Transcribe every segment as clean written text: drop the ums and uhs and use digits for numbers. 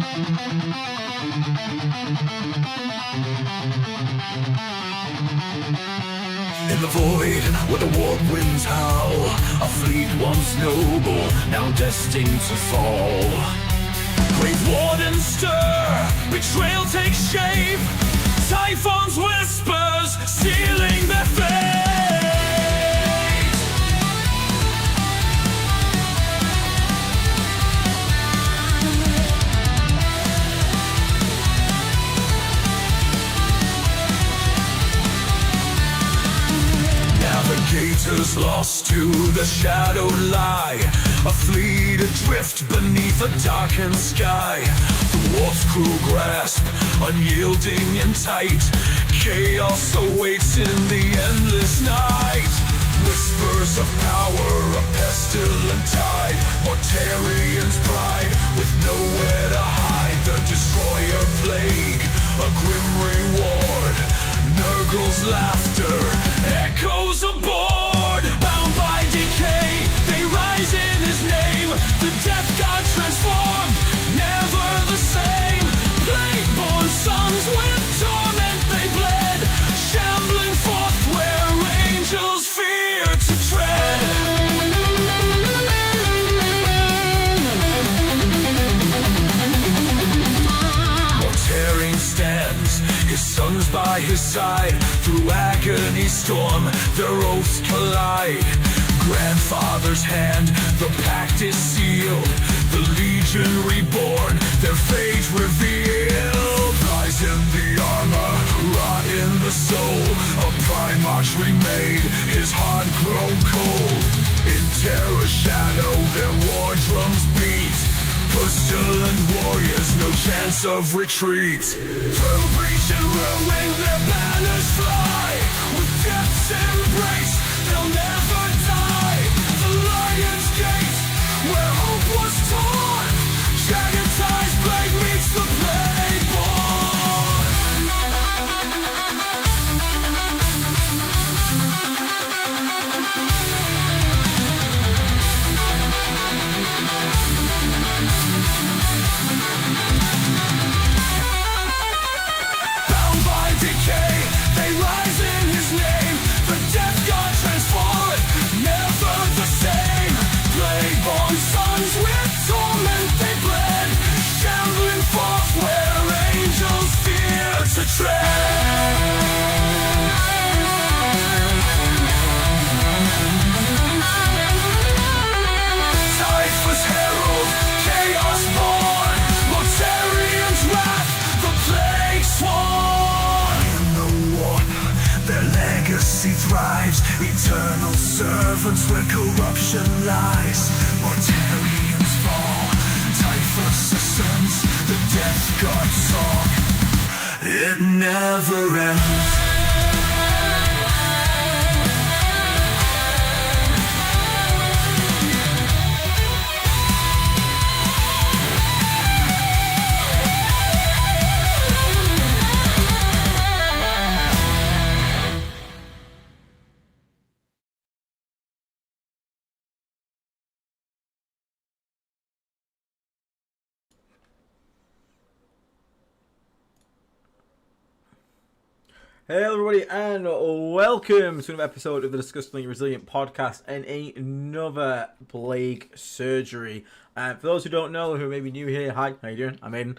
In the void, where the warp winds howl, a fleet once noble, now destined to fall. Great wardens stir, betrayal takes shape, Typhon's whispers, sealing their fate. Navigators lost to the shadowed lie, a fleet adrift beneath a darkened sky. The warp's crew grasp, unyielding and tight, chaos awaits in the endless night. Whispers of power, a pestilent tide, Mortarian's pride, with nowhere to hide. The destroyer plague, a grim reward, Nurgle's laughter echoes aboard. Bound by decay, they rise in his name. The death god transformed, never the same. Plague-born sons with torment they bled, shambling forth where angels fear to tread. Mortarian stands, his sons by his side. Through agony storm, their oaths collide. Grandfather's hand, the pact is sealed. The legion reborn, their fate revealed. Rise in the armor, rot in the soul. A Primarch remade, his heart grown cold. In terror shadow, their war drums beat. Pestilent warriors, no chance of retreat. Through breach and ruin, their banners fly. With death's embrace, they'll never die. The lion's gate, where hope was torn. Jagged blade meets the Plague-born. Typhus herald, chaos born, Mortarian's wrath, the plague sworn. In the warp, their legacy thrives, eternal servants where corruption lies. Mortarians fall, Typhus ascends, the death god song, it never ends. Hey everybody, and welcome to another episode of the Disgustingly Resilient podcast and another Plague Surgery. For those who don't know, who may be new here, hi, how you doing? I'm Aiden.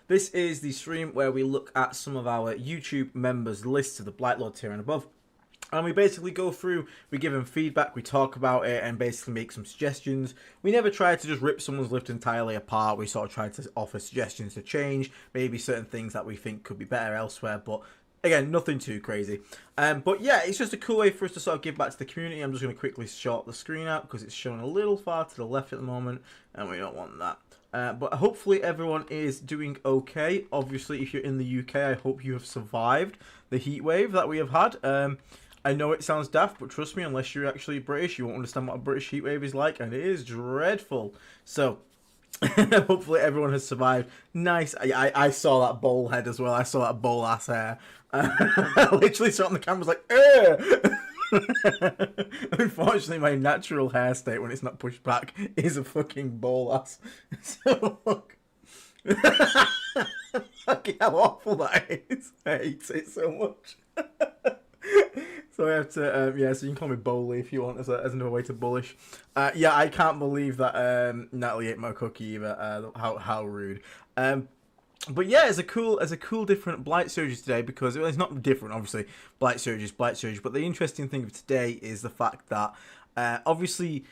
This is the stream where we look at some of our YouTube members' lists of the Blight Lord tier and above. And we basically go through, we give them feedback, we talk about it, and basically make some suggestions. We never try to just rip someone's list entirely apart. We sort of try to offer suggestions to change, maybe certain things that we think could be better elsewhere, but again, nothing too crazy. But yeah, it's just a cool way for us to sort of give back to the community. I'm just going to quickly short the screen out because it's showing a little far to the left at the moment, and we don't want that. But hopefully everyone is doing okay. Obviously, if you're in the UK, I hope you have survived the heat wave that we have had. I know it sounds daft, but trust me, unless you're actually British, you won't understand what a British heat wave is like, and it is dreadful. So hopefully everyone has survived. Nice. I saw that bowl head as well. I saw that bowl ass hair. I literally saw it on the camera, was like, unfortunately, my natural hair state when it's not pushed back is a fucking bowl ass. So look, Fucking how awful that is. I hate it so much. So I have to, yeah, so you can call me Bowley if you want as another way to bullish. Yeah, I can't believe that Natalie ate my cookie either. How rude. But yeah, it's a cool different Blight Surges today because it's not different, obviously. Blight Surges. But the interesting thing of today is the fact that obviously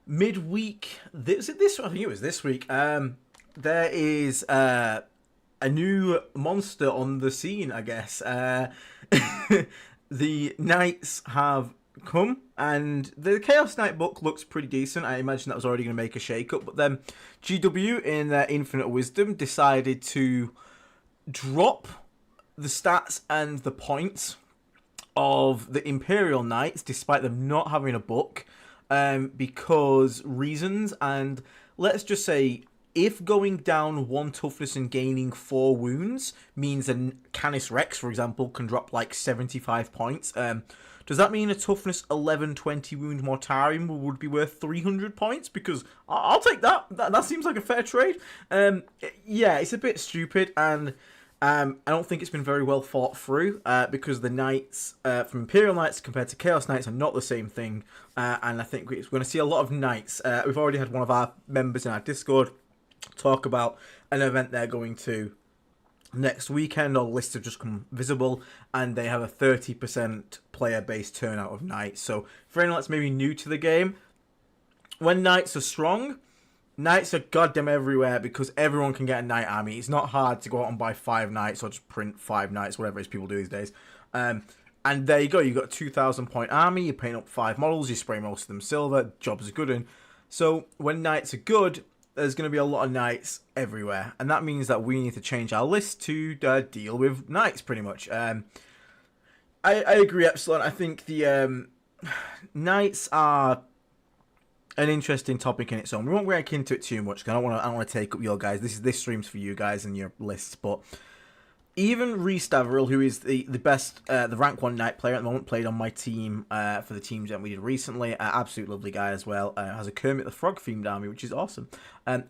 midweek, I think it was this week. There is a new monster on the scene, I guess. The Knights have come, and the Chaos Knight book looks pretty decent. I imagine that was already going to make a shake-up, but then GW, in their infinite wisdom, decided to drop the stats and the points of the Imperial Knights, despite them not having a book, because reasons, and let's just say, if going down 1 toughness and gaining 4 wounds means a Canis Rex, for example, can drop like 75 points, does that mean a toughness 11, 20 wound Mortarion would be worth 300 points? Because I'll take that. That seems like a fair trade. Yeah, it's a bit stupid, and I don't think it's been very well thought through, because the Knights from Imperial Knights compared to Chaos Knights are not the same thing, and I think we're going to see a lot of Knights. We've already had one of our members in our Discord talk about an event they're going to next weekend, or lists have just come visible, and they have a 30% player-based turnout of Knights. So for anyone that's maybe new to the game, when Knights are strong, Knights are goddamn everywhere because everyone can get a Knight army. It's not hard to go out and buy 5 Knights or just print 5 Knights, whatever it is people do these days. And there you go, you've got a 2,000 point army, you paint up 5 models, you spray most of them silver, jobs are good in. So when Knights are good, there's going to be a lot of Knights everywhere, and that means that we need to change our list to deal with Knights, pretty much. I agree, Epsilon. I think the Knights are an interesting topic in its own. We won't get into it too much, because I don't want to take up your guys. This stream's for you guys and your lists, but even Reese Daverill, who is the best, the rank 1 Knight player at the moment, played on my team for the teams that we did recently. Absolute lovely guy as well. Has a Kermit the Frog themed army, which is awesome.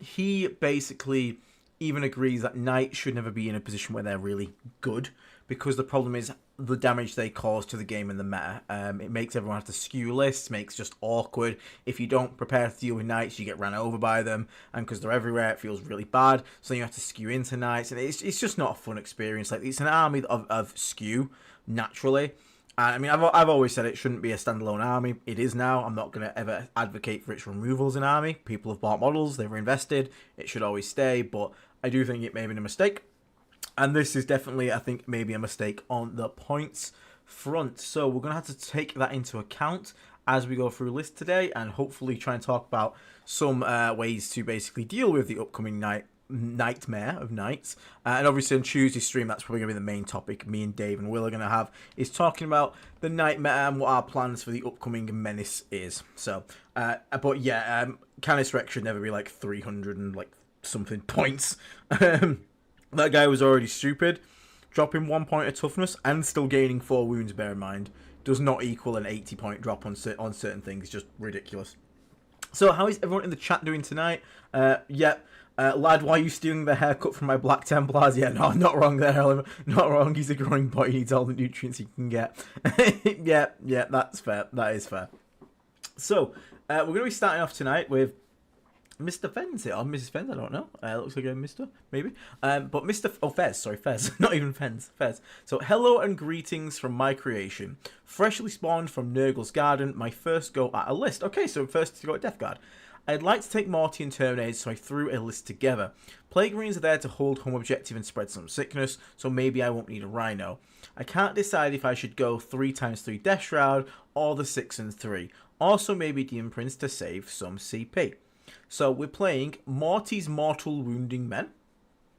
He basically even agrees that Knights should never be in a position where they're really good, because the problem is the damage they cause to the game and the meta. It makes everyone have to skew lists, makes just awkward. If you don't prepare to deal with Knights, you get ran over by them, and because they're everywhere, it feels really bad. So you have to skew into Knights, and it's just not a fun experience. Like, it's an army of skew naturally. I mean, I've always said it shouldn't be a standalone army. It is now. I'm not going to ever advocate for its removal as an army. People have bought models, they've invested. It should always stay, but I do think it may have been a mistake. And this is definitely, I think, maybe a mistake on the points front. So we're going to have to take that into account as we go through list today, and hopefully try and talk about some ways to basically deal with the upcoming nightmare of Knights. And obviously on Tuesday's stream, that's probably going to be the main topic me and Dave and Will are going to have, is talking about the nightmare and what our plans for the upcoming menace is. So, but yeah, Canis Rex should never be like 300 and like something points. That guy was already stupid. Dropping 1 point of toughness and still gaining 4 wounds, bear in mind, does not equal an 80 point drop on certain things. It's just ridiculous. So how is everyone in the chat doing tonight? Lad, why are you stealing the haircut from my Black Templars? Yeah, no, not wrong there, Oliver. Not wrong. He's a growing boy. He needs all the nutrients he can get. yeah, that's fair. That is fair. So, we're going to be starting off tonight with Mr. Fens here, or Mrs. Fens, I don't know. Looks like a Mr. maybe. But Mr. Fez, not even Fens, Fez. So, hello and greetings from my creation. Freshly spawned from Nurgle's garden, my first go at a list. Okay, so first to go at Death Guard. I'd like to take Morty and Terminator, so I threw a list together. Plague Marines are there to hold home objective and spread some sickness, so maybe I won't need a Rhino. I can't decide if I should go 3x3 Death Shroud or the 6 and 3. Also maybe the Imprints to save some CP. So we're playing Morty's Mortal Wounding Men.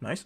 Nice.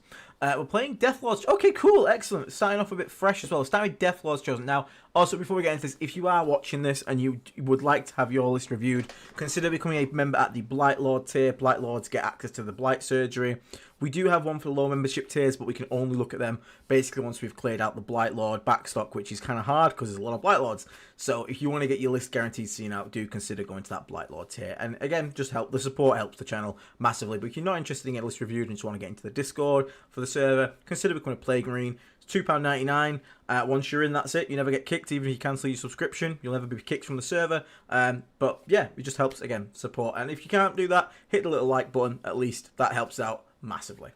We're playing Deathlord's... Okay, cool, excellent. Starting off a bit fresh as well. Starting with Deathlord's Chosen. Now, also, before we get into this, if you are watching this and you would like to have your list reviewed, consider becoming a member at the Blight Lord tier. Blight Lords get access to the Blight Surgery. We do have one for the low membership tiers, but we can only look at them basically once we've cleared out the Blight Lord backstock, which is kind of hard because there's a lot of Blight Lords. So if you want to get your list guaranteed seen out, do consider going to that Blight Lord tier. And again, just help. The support helps the channel massively. But if you're not interested in getting a list reviewed and just want to get into the Discord for the server, consider becoming a Plague Marine. It's £2.99. Once you're in, that's it. You never get kicked, even if you cancel your subscription. You'll never be kicked from the server. But yeah, it just helps, again, support. And if you can't do that, hit the little like button. At least that helps out massively.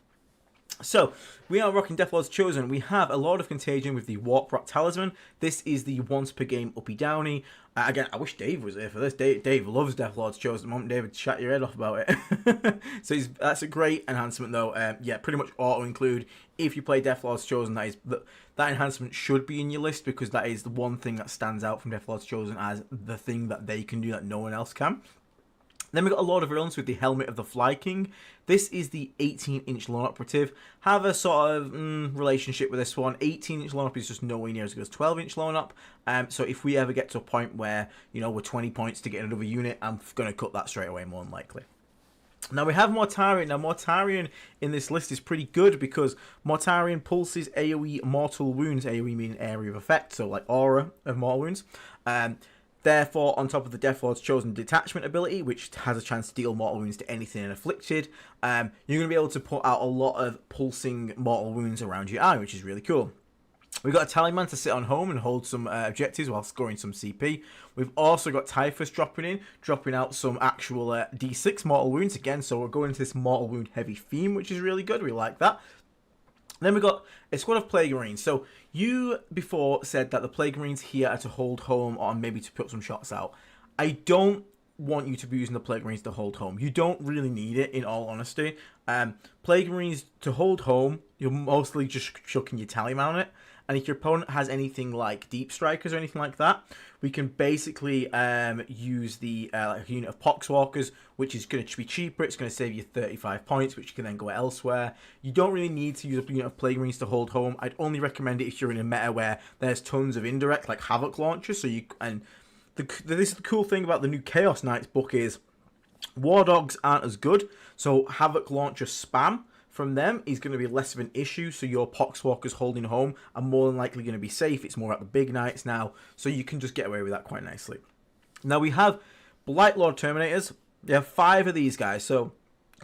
So, we are rocking Deathlord's Chosen. We have a Lord of Contagion with the Warp Rot Talisman. This is the once per game uppy downy. Again, I wish Dave was here for this. Dave loves Deathlord's Chosen. The moment David chat your head off about it. So that's a great enhancement though. Yeah, pretty much auto include. If you play Deathlord's Chosen, that enhancement should be in your list because that is the one thing that stands out from Deathlord's Chosen as the thing that they can do that no one else can. Then we've got a Lord of Realms with the Helmet of the Fly King. This is the 18-inch lone operative. Have a sort of relationship with this one. 18-inch lone up is just nowhere near as good as 12-inch lone up. So if we ever get to a point where, you know, we're 20 points to get another unit, I'm going to cut that straight away more than likely. Now we have Mortarion. Now Mortarion in this list is pretty good because Mortarion pulses AoE mortal wounds. AoE meaning area of effect, so like aura of mortal wounds. Therefore, on top of the Deathlord's Chosen detachment ability, which has a chance to deal mortal wounds to anything afflicted, you're going to be able to put out a lot of pulsing mortal wounds around your eye, which is really cool. We've got a Tallyman to sit on home and hold some objectives while scoring some CP. We've also got Typhus dropping out some actual D6 mortal wounds again, so we're going into this mortal wound heavy theme, which is really good. We like that. Then we've got a squad of Plague Marines. So you before said that the Plague Marines here are to hold home or maybe to put some shots out. I don't want you to be using the Plague Marines to hold home. You don't really need it, in all honesty. Plague Marines to hold home, you're mostly just chucking your Tallyman on it. And if your opponent has anything like Deep Strikers or anything like that, we can basically use the like a unit of Poxwalkers, which is going to be cheaper. It's going to save you 35 points, which you can then go elsewhere. You don't really need to use a unit of Plague Marines to hold home. I'd only recommend it if you're in a meta where there's tons of indirect, like Havoc launchers. So this is the cool thing about the new Chaos Knights book is War Dogs aren't as good. So Havoc launcher spam from them is going to be less of an issue, so your Poxwalkers holding home are more than likely going to be safe. It's more at the big knights now, so you can just get away with that quite nicely. Now we have Blight Lord Terminators. We have 5 of these guys, so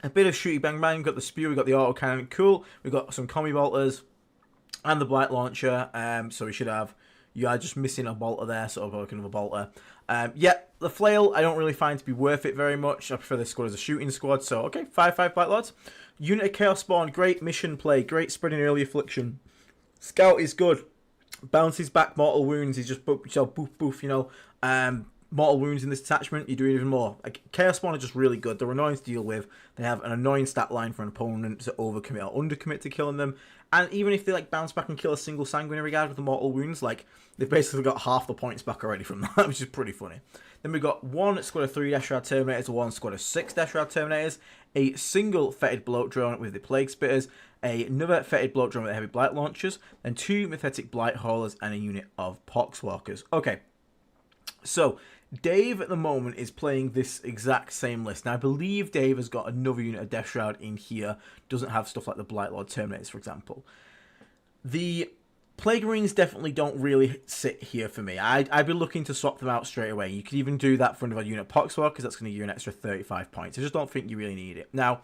a bit of shooty bang bang. We've got the spear, we've got the autocannon, cool. We've got some combi bolters and the Blight Launcher, so we should have... You are just missing a bolter there, sort of like another bolter. Yeah, the flail I don't really find to be worth it very much. I prefer this squad as a shooting squad, so okay, 5 Blight Lords. Unit of Chaos Spawn, great mission play, great spreading early affliction. Scout is good. Bounces back mortal wounds, he's just boof, you know. Mortal wounds in this attachment, you're doing even more. Like, Chaos Spawn are just really good. They're annoying to deal with. They have an annoying stat line for an opponent to overcommit or undercommit to killing them. And even if they like bounce back and kill a single sanguinary guard with the mortal wounds, like they've basically got half the points back already from that, which is pretty funny. Then we've got one squad of 3 Death Shroud Terminators, one squad of 6 Death Shroud Terminators, a single fetid bloat drone with the Plague Spitters, another fetid bloat drone with the heavy blight launchers, and 2 Mythetic Blight Haulers and a unit of Poxwalkers. Okay, so Dave at the moment is playing this exact same list. Now I believe Dave has got another unit of Death Shroud in here, doesn't have stuff like the Blight Lord Terminators, for example. The Plague Marines definitely don't really sit here for me. I'd be looking to swap them out straight away. You could even do that for another unit of Poxwalkers, because that's going to give you an extra 35 points. I just don't think you really need it. Now,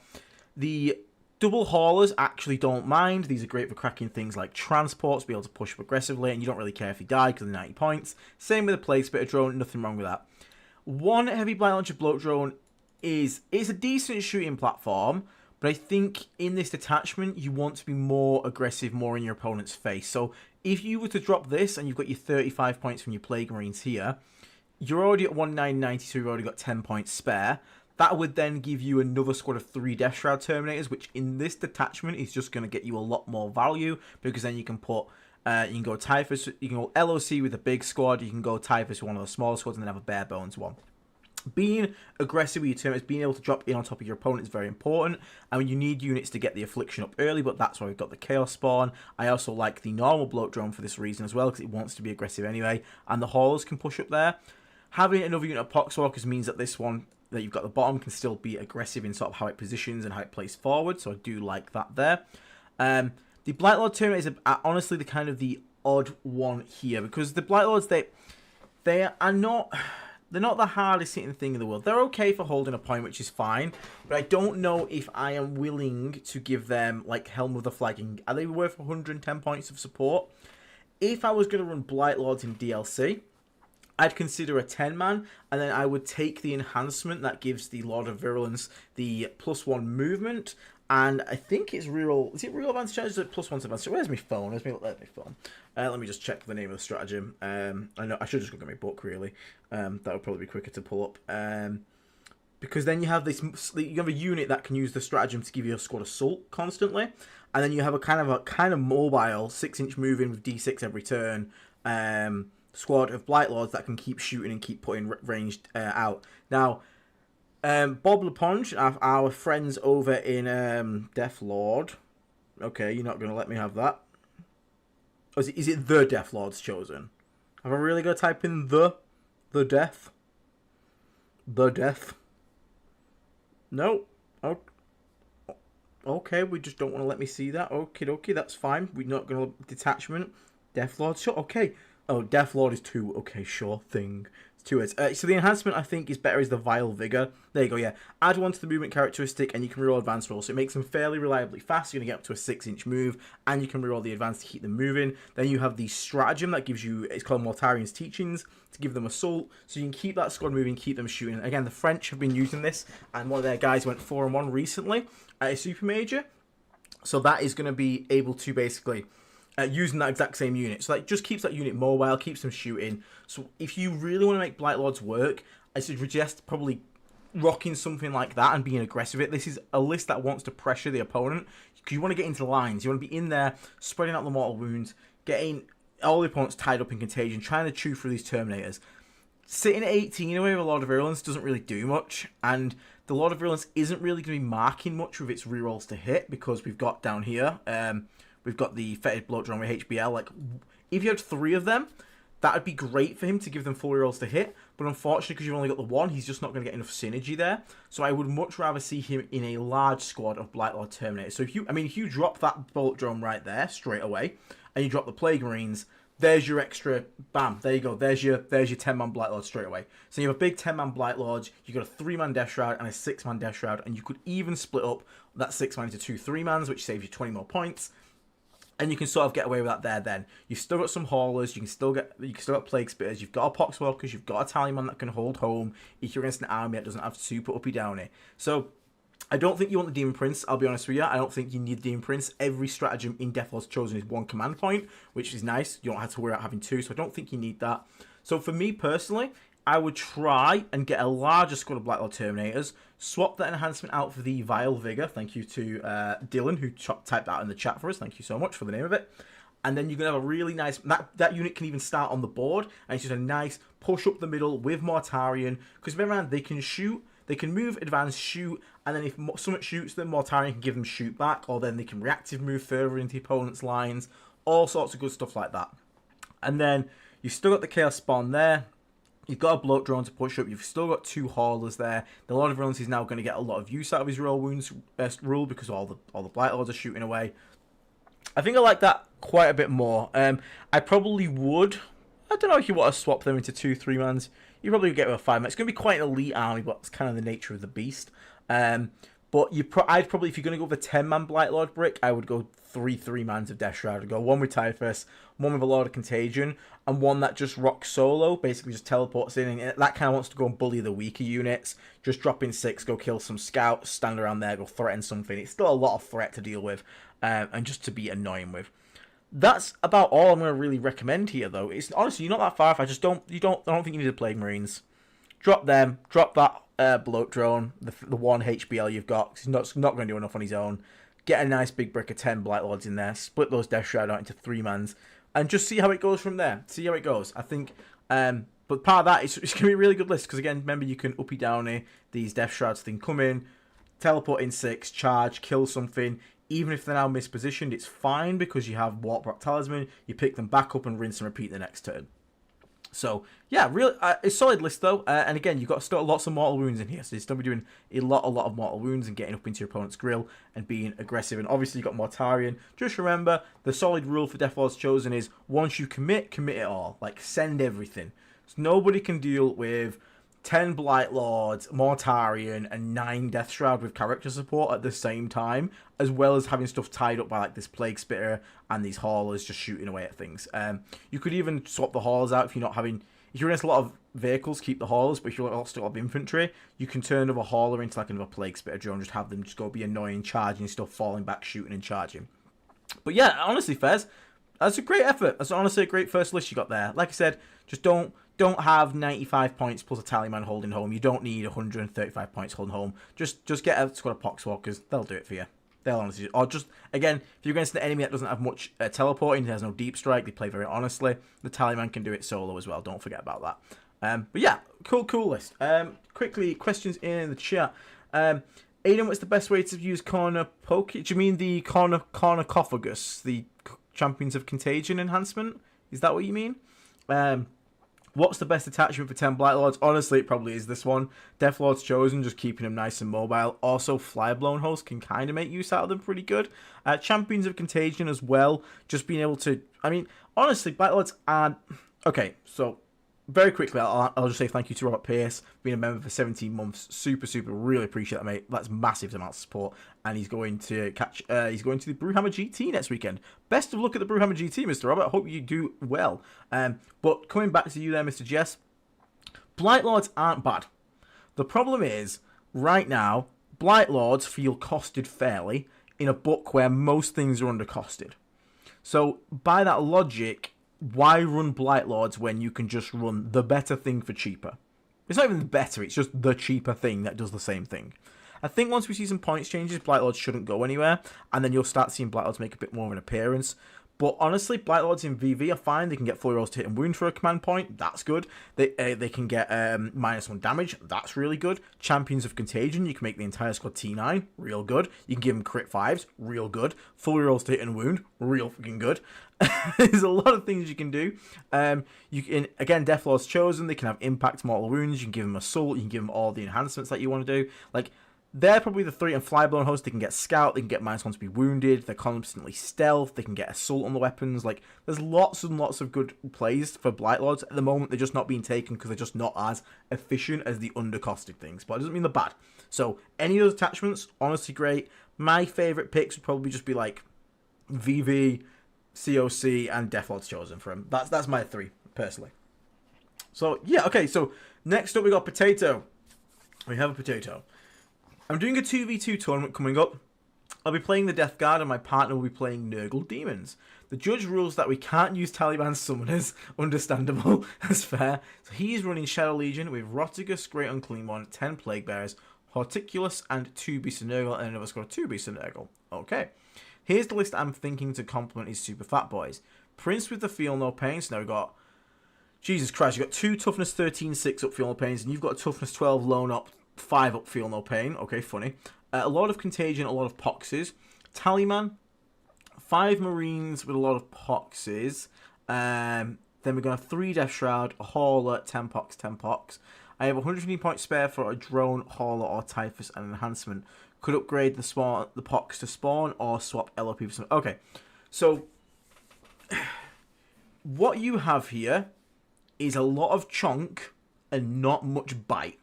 the double haulers actually don't mind. These are great for cracking things like transports, be able to push up aggressively, and you don't really care if you die because of the 90 points. Same with the Plague Spitter drone, nothing wrong with that. One heavy blight launcher bloat drone is a decent shooting platform, but I think in this detachment you want to be more aggressive, more in your opponent's face. So if you were to drop this and you've got your 35 points from your Plague Marines here, you're already at 1990, so you've already got 10 points spare. That would then give you another squad of 3 Death Shroud Terminators, which in this detachment is just going to get you a lot more value, because then you can put, you can go Typhus, you can go LOC with a big squad, you can go Typhus with one of the smaller squads, and then have a bare bones one. being aggressive with your terminates, being able to drop in on top of your opponent is very important. I mean, you need units to get the affliction up early, but that's why we've got the chaos spawn. I also like the normal bloat drone for this reason as well, because it wants to be aggressive anyway, and the haulers can push up there. Having another unit of poxwalkers means that this one that you've got at the bottom can still be aggressive in sort of how it positions and how it plays forward, so I do like that there. The Blightlord Terminator is honestly the kind of the odd one here, because the Blightlords, they are not... They're not the hardest hitting thing in the world. They're okay for holding a point, which is fine. But I don't know if I am willing to give them, like, Helm of the Flagging. Are they worth 110 points of support? If I was going to run Blightlords in DLC, I'd consider a 10-man. And then I would take the enhancement that gives the Lord of Virulence the +1 movement. And I think it's real. Is it real advanced strategy? Is it +1 advanced? Where's my phone? Where's my phone? Let me just check the name of the stratagem. I know I should just look at my book really. That would probably be quicker to pull up. Because then you have this. You have a unit that can use the stratagem to give you a squad assault constantly, and then you have a kind of mobile 6-inch moving with D6 every turn. Squad of Blightlords that can keep shooting and keep putting ranged out. Now. Bob LaPonge, our friends over in Death Lord. Okay, you're not going to let me have that. Or is it the Death Lord's Chosen? Have I really got to type in the death? The death? No. Oh, okay, we just don't want to let me see that. Okie dokie, that's fine. We're not going to... Detachment. Death Lord, sure, okay. Oh, Death Lord is 2. Okay, sure thing. To it. So the enhancement I think is better is the Vile Vigor. There you go, yeah. Add 1 to the movement characteristic and you can reroll advanced rolls. So it makes them fairly reliably fast. You're going to get up to a 6-inch move and you can reroll the advance to keep them moving. Then you have the stratagem that gives you, it's called Mortarian's Teachings, to give them assault. So you can keep that squad moving, keep them shooting. Again, the French have been using this and one of their guys went 4-1 recently at a Super Major. So that is going to be able to basically... using that exact same unit. So that just keeps that unit mobile, keeps them shooting. So if you really want to make Blightlords work, I suggest probably rocking something like that and being aggressive with it. This is a list that wants to pressure the opponent. Because you want to get into lines. You want to be in there, spreading out the mortal wounds, getting all the opponents tied up in contagion, trying to chew through these Terminators. Sitting at 18 away with a Lord of Virulence doesn't really do much. And the Lord of Virulence isn't really going to be marking much with its rerolls to hit. Because we've got down here... we've got the Fetid Bloat Drone with HBL. Like, if you had 3 of them, that would be great for him to give them 4 rolls to hit. But unfortunately, because you've only got the 1, he's just not going to get enough synergy there. So I would much rather see him in a large squad of Blightlord Terminators. So if you drop that Bolt Drone right there straight away, and you drop the Plague Marines, there's your extra, bam, there you go. There's your 10-man Blightlord straight away. So you have a big 10-man Blightlord, you've got a 3-man Death Shroud and a 6-man Death Shroud, and you could even split up that 6-man into 2 3-mans, which saves you 20 more points. And you can sort of get away with that there then. You've still got some haulers, you can still get Plague Spitters, you've got a Poxwalkers, you've got a Tallyman that can hold home if you're against an army that doesn't have super uppy downy. So I don't think you want the Demon Prince, I'll be honest with you. I don't think you need the Demon Prince. Every stratagem in Death Lord's Chosen is 1 command point, which is nice. You don't have to worry about having 2, so I don't think you need that. So for me personally, I would try and get a larger squad of Blightlord Terminators, swap that enhancement out for the Vile Vigor. Thank you to Dylan, who typed that in the chat for us. Thank you so much for the name of it. And then you're going to have a really nice... That unit can even start on the board, and it's just a nice push up the middle with Mortarion. Because remember, they can shoot, they can move, advance, shoot, and then if someone shoots them, Mortarion can give them shoot back, or then they can reactive move further into the opponent's lines. All sorts of good stuff like that. And then you've still got the Chaos Spawn there. You've got a Bloat Drone to push up. You've still got 2 haulers there. The Lord of Virulence is now going to get a lot of use out of his Royal Wounds rule because all the Blightlords are shooting away. I think I like that quite a bit more. I probably would. I don't know if you want to swap them into 2 3-mans. You probably get with a 5-man. It's going to be quite an elite army, but it's kind of the nature of the beast. But I'd probably, if you're going to go with a 10-man Blightlord brick, I would go 3 3-mans of Death Shroud. I'd go 1 with Typhus, 1 with a Lord of Contagion, and 1 that just rocks solo, basically just teleports in, and that kind of wants to go and bully the weaker units. Just drop in 6, go kill some scouts, stand around there, go threaten something. It's still a lot of threat to deal with, and just to be annoying with. That's about all I'm going to really recommend here, though. It's honestly, you're not that far off. I don't think you need the Plague Marines. Drop them, drop that Bloat Drone, the 1 HBL you've got, 'cause he's not going to do enough on his own. Get a nice big brick of 10 Blightlords in there, split those Death Shroud out into 3-mans, and just see how it goes from there. See how it goes. I think But part of that, it's going to be a really good list, because again, remember, you can uppy downy these Death Shrouds thing, come in, teleport in 6, charge, kill something. Even if they're now mispositioned, it's fine, because you have Warp Rock Talisman, you pick them back up and rinse and repeat the next turn. So, yeah, really, it's a solid list, though. And again, you've got still lots of Mortal Wounds in here. So, you're still be doing a lot of Mortal Wounds and getting up into your opponent's grill and being aggressive. And obviously, you've got Mortarion. Just remember, the solid rule for Death Lords Chosen is once you commit it all. Like, send everything. So, nobody can deal with 10 Blight Lords, Mortarion, and 9 Death Shroud with character support at the same time, as well as having stuff tied up by like this Plague Spitter and these Haulers just shooting away at things. You could even swap the Haulers out if you're not having... If you're against a lot of vehicles, keep the Haulers, but if you're still have infantry, you can turn another Hauler into like another Plague Spitter drone, just have them just go be annoying, charging stuff, falling back, shooting and charging. But yeah, honestly, Fez, that's a great effort. That's honestly a great first list you got there. Like I said, just don't have 95 points plus a Tallyman holding home. You don't need 135 points holding home. Just get a squad of Poxwalkers. They'll do it for you. They'll honestly... Or just, again, if you're against an enemy that doesn't have much teleporting, there's no deep strike, they play very honestly, the Tallyman can do it solo as well. Don't forget about that. But yeah, cool list. Quickly, questions in the chat. Aiden, what's the best way to use Corner Poke? Do you mean the Cornocophagus, the Champions of Contagion enhancement? Is that what you mean? What's the best attachment for 10 Blight Lords? Honestly, it probably is this one. Death Lords Chosen, just keeping them nice and mobile. Also, Flyblown Host can kind of make use out of them pretty good. Champions of Contagion as well. Just being able to... I mean, honestly, Blight Lords aren't... Okay, so... Very quickly, I'll just say thank you to Robert Pierce, being a member for 17 months. Super, really appreciate that, mate. That's massive amount of support. And he's going to he's going to the Brewhammer GT next weekend. Best of luck at the Brewhammer GT, Mr. Robert. Hope you do well. But coming back to you there, Mr. Jess, Blight Lords aren't bad. The problem is, right now, Blight Lords feel costed fairly in a book where most things are undercosted. So, by that logic, why run Blight Lords when you can just run the better thing for cheaper? It's not even better, it's just the cheaper thing that does the same thing. I think once we see some points changes, Blight Lords shouldn't go anywhere, and then you'll start seeing Blight Lords make a bit more of an appearance. But honestly, Blight Lords in VV are fine. They can get full rolls to hit and wound for a command point. That's good. They can get -1 damage. That's really good. Champions of Contagion. You can make the entire squad T9. Real good. You can give them crit 5s. Real good. Full rolls to hit and wound. Real fucking good. There's a lot of things you can do. You can, again, Death Lords Chosen. They can have impact, mortal wounds. You can give them assault. You can give them all the enhancements that you want to do. Like, they're probably the 3 and Flyblown Host. They can get scout, they can get -1 to be wounded, they're constantly stealth, they can get assault on the weapons. Like, there's lots and lots of good plays for Blight Lords. At the moment, they're just not being taken because they're just not as efficient as the undercosted things. But it doesn't mean they're bad. So, any of those attachments, honestly great. My favourite picks would probably just be like VV, COC, and Death Lords Chosen for him. That's my 3, personally. So, yeah, okay, so next up we got Potato. We have a Potato. I'm doing a 2v2 tournament coming up. I'll be playing the Death Guard and my partner will be playing Nurgle Demons. The judge rules that we can't use Taliban summoners. Understandable. That's fair. So he's running Shadow Legion with Rotigus, Great Unclean One, 10 Plague Bearers, Horticulus, and 2 Beasts of Nurgle, and another squad of 2 Beasts of Nurgle. Okay. Here's the list I'm thinking to complement his super fat boys. Prince with the Feel No Pain. So now we've got... Jesus Christ, you've got 2 Toughness 13-6 up Feel No Pains, and you've got a Toughness 12 Lone up 5 up Feel No Pain. Okay, funny. A lot of Contagion, a lot of Poxes. Tallyman, 5 Marines with a lot of Poxes. Then we're going to have 3 Death Shroud, a Hauler, 10 Pox, 10 Pox. I have 115 points spare for a Drone, Hauler, or Typhus and Enhancement. Could upgrade the Pox to Spawn or swap LOP for some... Okay, so what you have here is a lot of chunk and not much bite.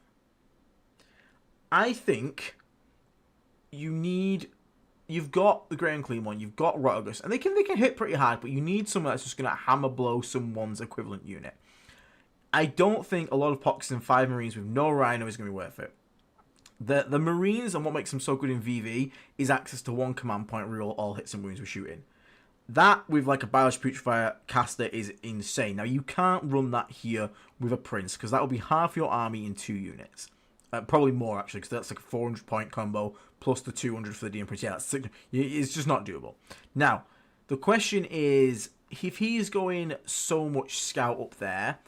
I think you've got the Grey and Clean One, you've got Rotigus, and they can hit pretty hard, but you need someone that's just going to hammer blow someone's equivalent unit. I don't think a lot of Poxes and 5 Marines with no Rhino is going to be worth it. The Marines, and what makes them so good in VV, is access to 1 command point, reroll all hits and wounds with shooting. That, with like a Biology Putrefier caster, is insane. Now, you can't run that here with a Prince, because that will be half your army in 2 units. Probably more, actually, because that's like a 400 point combo, plus the 200 for the DM Prince. Yeah, it's just not doable. Now, the question is, if he's going so much scout up there,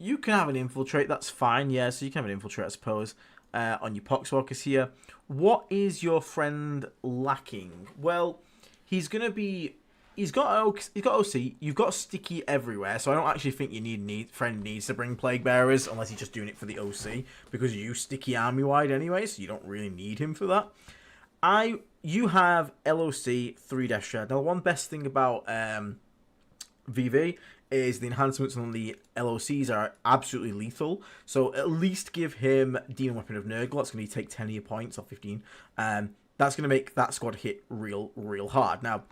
you can have an infiltrate. That's fine. Yeah, so you can have an infiltrate, I suppose, on your poxwalkers here. What is your friend lacking? Well, he's gonna be. He's got OC. You've got sticky everywhere, so I don't actually think your friend needs to bring plague bearers unless he's just doing it for the OC, because you sticky army wide anyway, so you don't really need him for that. You have LOC 3 Death Shard. Now, the one best thing about VV is the enhancements on the LOCs are absolutely lethal. So at least give him Demon Weapon of Nurgle. That's going to take 10 of your points, or 15. That's going to make that squad hit real hard. Now,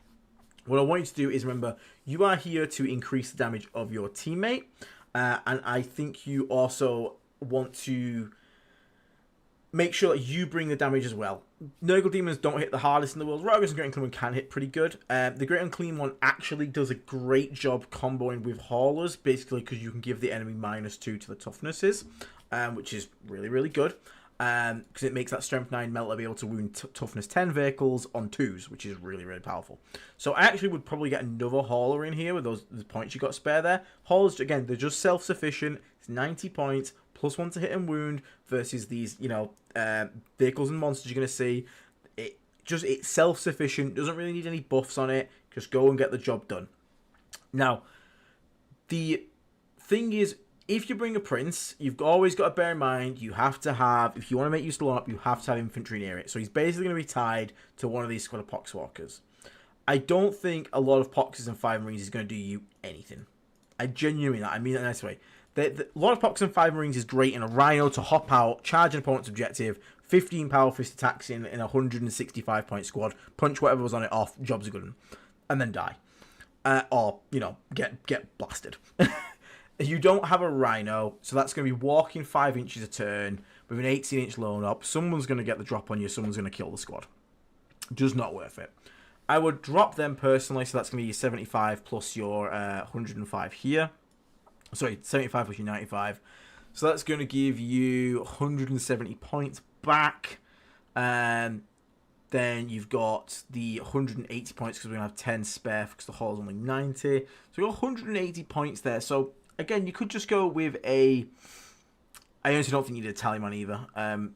what I want you to do is remember, you are here to increase the damage of your teammate. And I think you also want to make sure that you bring the damage as well. Nurgle Demons don't hit the hardest in the world. Rogers and Great Unclean One can hit pretty good. The Great Unclean One actually does a great job comboing with Haulers, basically because you can give the enemy -2 to the toughnesses, which is really good. Because it makes that Strength 9 Melter be able to wound Toughness 10 vehicles on 2s, which is really powerful. So I actually would probably get another Hauler in here with the points you got spare there. Haulers, again, they're just self-sufficient. It's 90 points, +1 to hit and wound, versus these, vehicles and monsters you're going to see. It's self-sufficient, doesn't really need any buffs on it. Just go and get the job done. Now, the thing is, if you bring a Prince, you've always got to bear in mind, you have to have, if you want to make use of the lineup, you have to have infantry near it. So he's basically going to be tied to one of these squad of Poxwalkers. I don't think a lot of Poxes and 5 Marines is going to do you anything. I genuinely mean that. I mean that in a nice way. A lot of Pox and 5 Marines is great in a Rhino to hop out, charge an opponent's objective, 15 power fist attacks in a 165 point squad, punch whatever was on it off, jobs are good, and then die. Or, get blasted. You don't have a Rhino, so that's going to be walking 5 inches a turn with an 18-inch loan up. Someone's going to get the drop on you, someone's going to kill the squad. Just not worth it. I would drop them personally, so that's going to be your 75 plus your 105 here. Sorry, 75 plus your 95. So that's going to give you 170 points back. And then you've got the 180 points because we're going to have 10 spare because the haul's only 90. So we've got 180 points there. So again, you could just go with a... I honestly don't think you need a Tallyman either,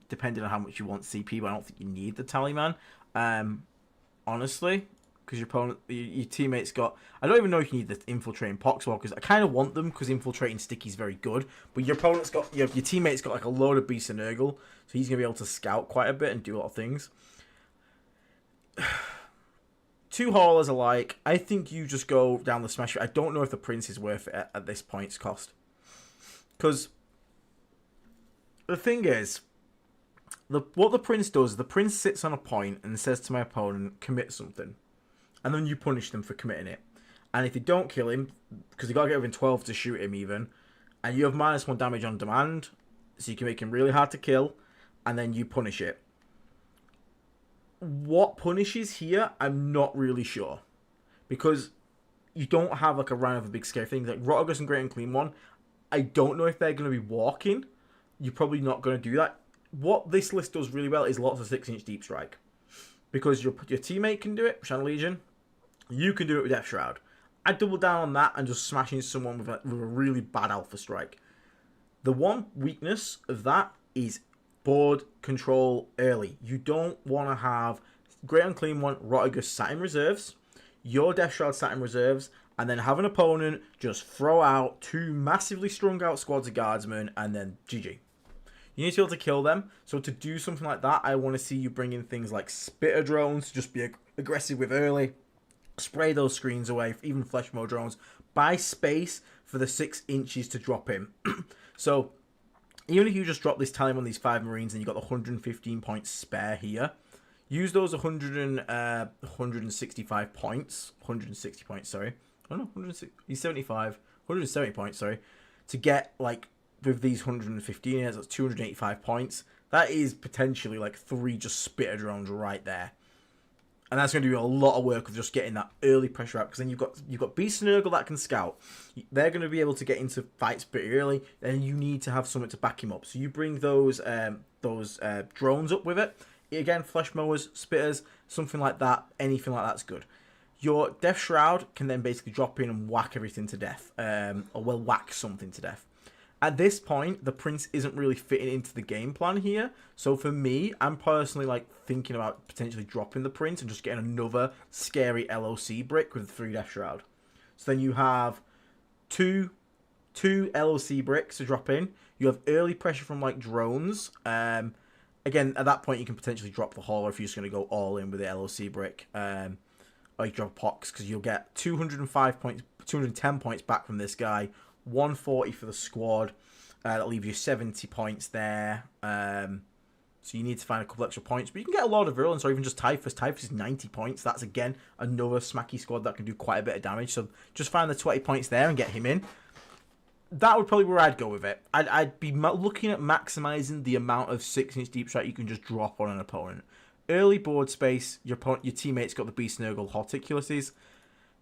depending on how much you want CP, but I don't think you need the Tallyman, honestly, because your opponent, your teammate's got... I don't even know if you need the Infiltrating Poxwalkers. I kind of want them because Infiltrating Sticky's very good, but your opponent's got... Your teammate's got like a load of Beasts of Nurgle, so he's going to be able to scout quite a bit and do a lot of things. 2 haulers alike. I think you just go down the smash. I don't know if the Prince is worth it at this point's cost. Because the thing is, what the Prince does, the Prince sits on a point and says to my opponent, commit something. And then you punish them for committing it. And if you don't kill him, because you got to get within 12 to shoot him even, and you have -1 damage on demand, so you can make him really hard to kill, and then you punish it. What punishes here, I'm not really sure. Because you don't have like a round of a big scary thing. Like Rotogus and Great Unclean One, I don't know if they're going to be walking. You're probably not going to do that. What this list does really well is lots of 6-inch deep strike. Because your teammate can do it, Shadow Legion. You can do it with Death Shroud. I double down on that and just smashing someone with a really bad alpha strike. The one weakness of that is board control early. You don't want to have Great Unclean One, Rotogus sat in reserves, your Death Shroud sat in reserves, and then have an opponent just throw out 2 massively strung out squads of guardsmen, and then GG. You need to be able to kill them. So to do something like that, I want to see you bring in things like Spitter drones, just be aggressive with early, spray those screens away, even Flesh Mode drones, buy space for the 6 inches to drop in. So even if you just drop this time on these 5 Marines and you've got the 115 points spare here, use those 165 points, 160 points, sorry. Oh no, 170 points, sorry, to get, like, with these 115 years, that's 285 points. That is potentially, like, 3 just Spitter drones right there. And that's going to do a lot of work of just getting that early pressure out, because then you've got Beast and Nurgle that can scout. They're going to be able to get into fights pretty early, and you need to have something to back him up. So you bring those drones up with it. Again, Flesh Mowers, Spitters, something like that, anything like that's good. Your Death Shroud can then basically drop in and whack everything to death, or well, whack something to death. At this point, the prince isn't really fitting into the game plan here. So for me, I'm personally like thinking about potentially dropping the prince and just getting another scary LOC brick with 3 Death Shroud. So then you have two LOC bricks to drop in. You have early pressure from like drones. Again, at that point, you can potentially drop the hauler if you're just going to go all in with the LOC brick. Or you drop Pox because you'll get 205 points, 210 points back from this guy. 140 for the squad. That'll leave you 70 points there. So you need to find a couple extra points. But you can get a lot of virulence or even just Typhus. Typhus is 90 points. That's, again, another smacky squad that can do quite a bit of damage. So just find the 20 points there and get him in. That would probably be where I'd go with it. I'd be looking at maximizing the amount of 6-inch deep strike you can just drop on an opponent. Early board space, your teammates got the Beast Nurgle Horticuluses.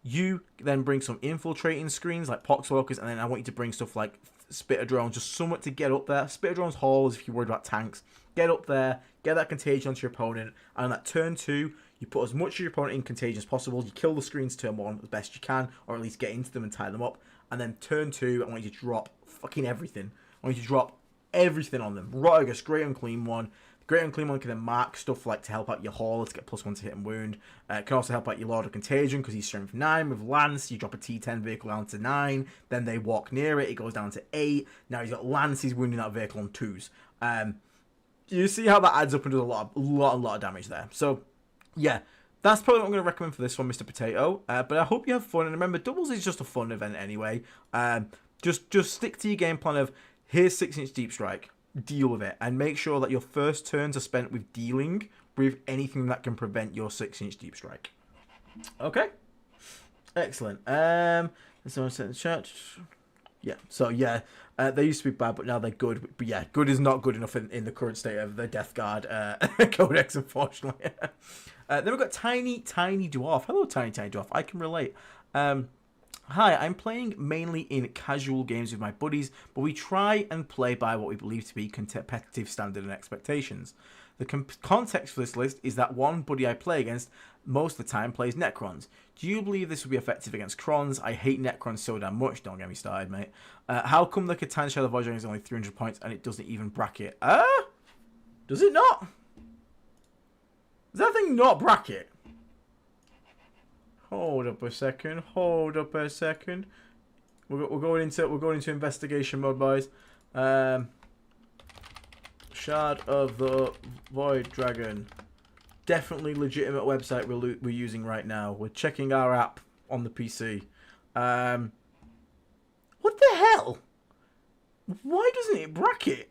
You then bring some infiltrating screens like Poxwalkers, and then I want you to bring stuff like Spitter Drones, just somewhat to get up there. Spitter Drones hauls if you're worried about tanks. Get up there, get that contagion onto your opponent, and on that turn 2, you put as much of your opponent in contagion as possible. You kill the screens turn 1 as best you can, or at least get into them and tie them up. And then turn 2, I want you to drop fucking everything. I want you to drop everything on them. Rotigus, Great Unclean One. Great Unclean One can then mark stuff like to help out your hauler to get +1 to hit and wound. It can also help out your Lord of Contagion because he's strength 9 with Lance. You drop a T10 vehicle down to 9. Then they walk near it. It goes down to 8. Now he's got Lance. He's wounding that vehicle on 2s. You see how that adds up and does a lot of damage there. So, yeah. That's probably what I'm going to recommend for this one, Mr. Potato. But I hope you have fun. And remember, doubles is just a fun event anyway. Just stick to your game plan of, here's 6-inch deep strike. Deal with it. And make sure that your first turns are spent with dealing with anything that can prevent your 6-inch deep strike. Okay? Excellent. Someone said in the chat. Yeah. So, yeah. They used to be bad, but now they're good. But yeah, good is not good enough in the current state of the Death Guard codex, unfortunately. Then we've got Tiny Dwarf. Hello, Tiny Dwarf. I can relate. Hi, I'm playing mainly in casual games with my buddies, but we try and play by what we believe to be competitive standard and expectations. The context for this list is that one buddy I play against most of the time plays Necrons. Do you believe this will be effective against Crons? I hate Necrons so damn much. Don't get me started, mate. How come the Catan Shadow Voyager is only 300 points and it doesn't even bracket? Does it not? Does that thing not bracket? Hold up a second. We're going into investigation mode, boys. Shard of the Void Dragon. Definitely legitimate website we're using right now. We're checking our app on the PC. What the hell? Why doesn't it bracket?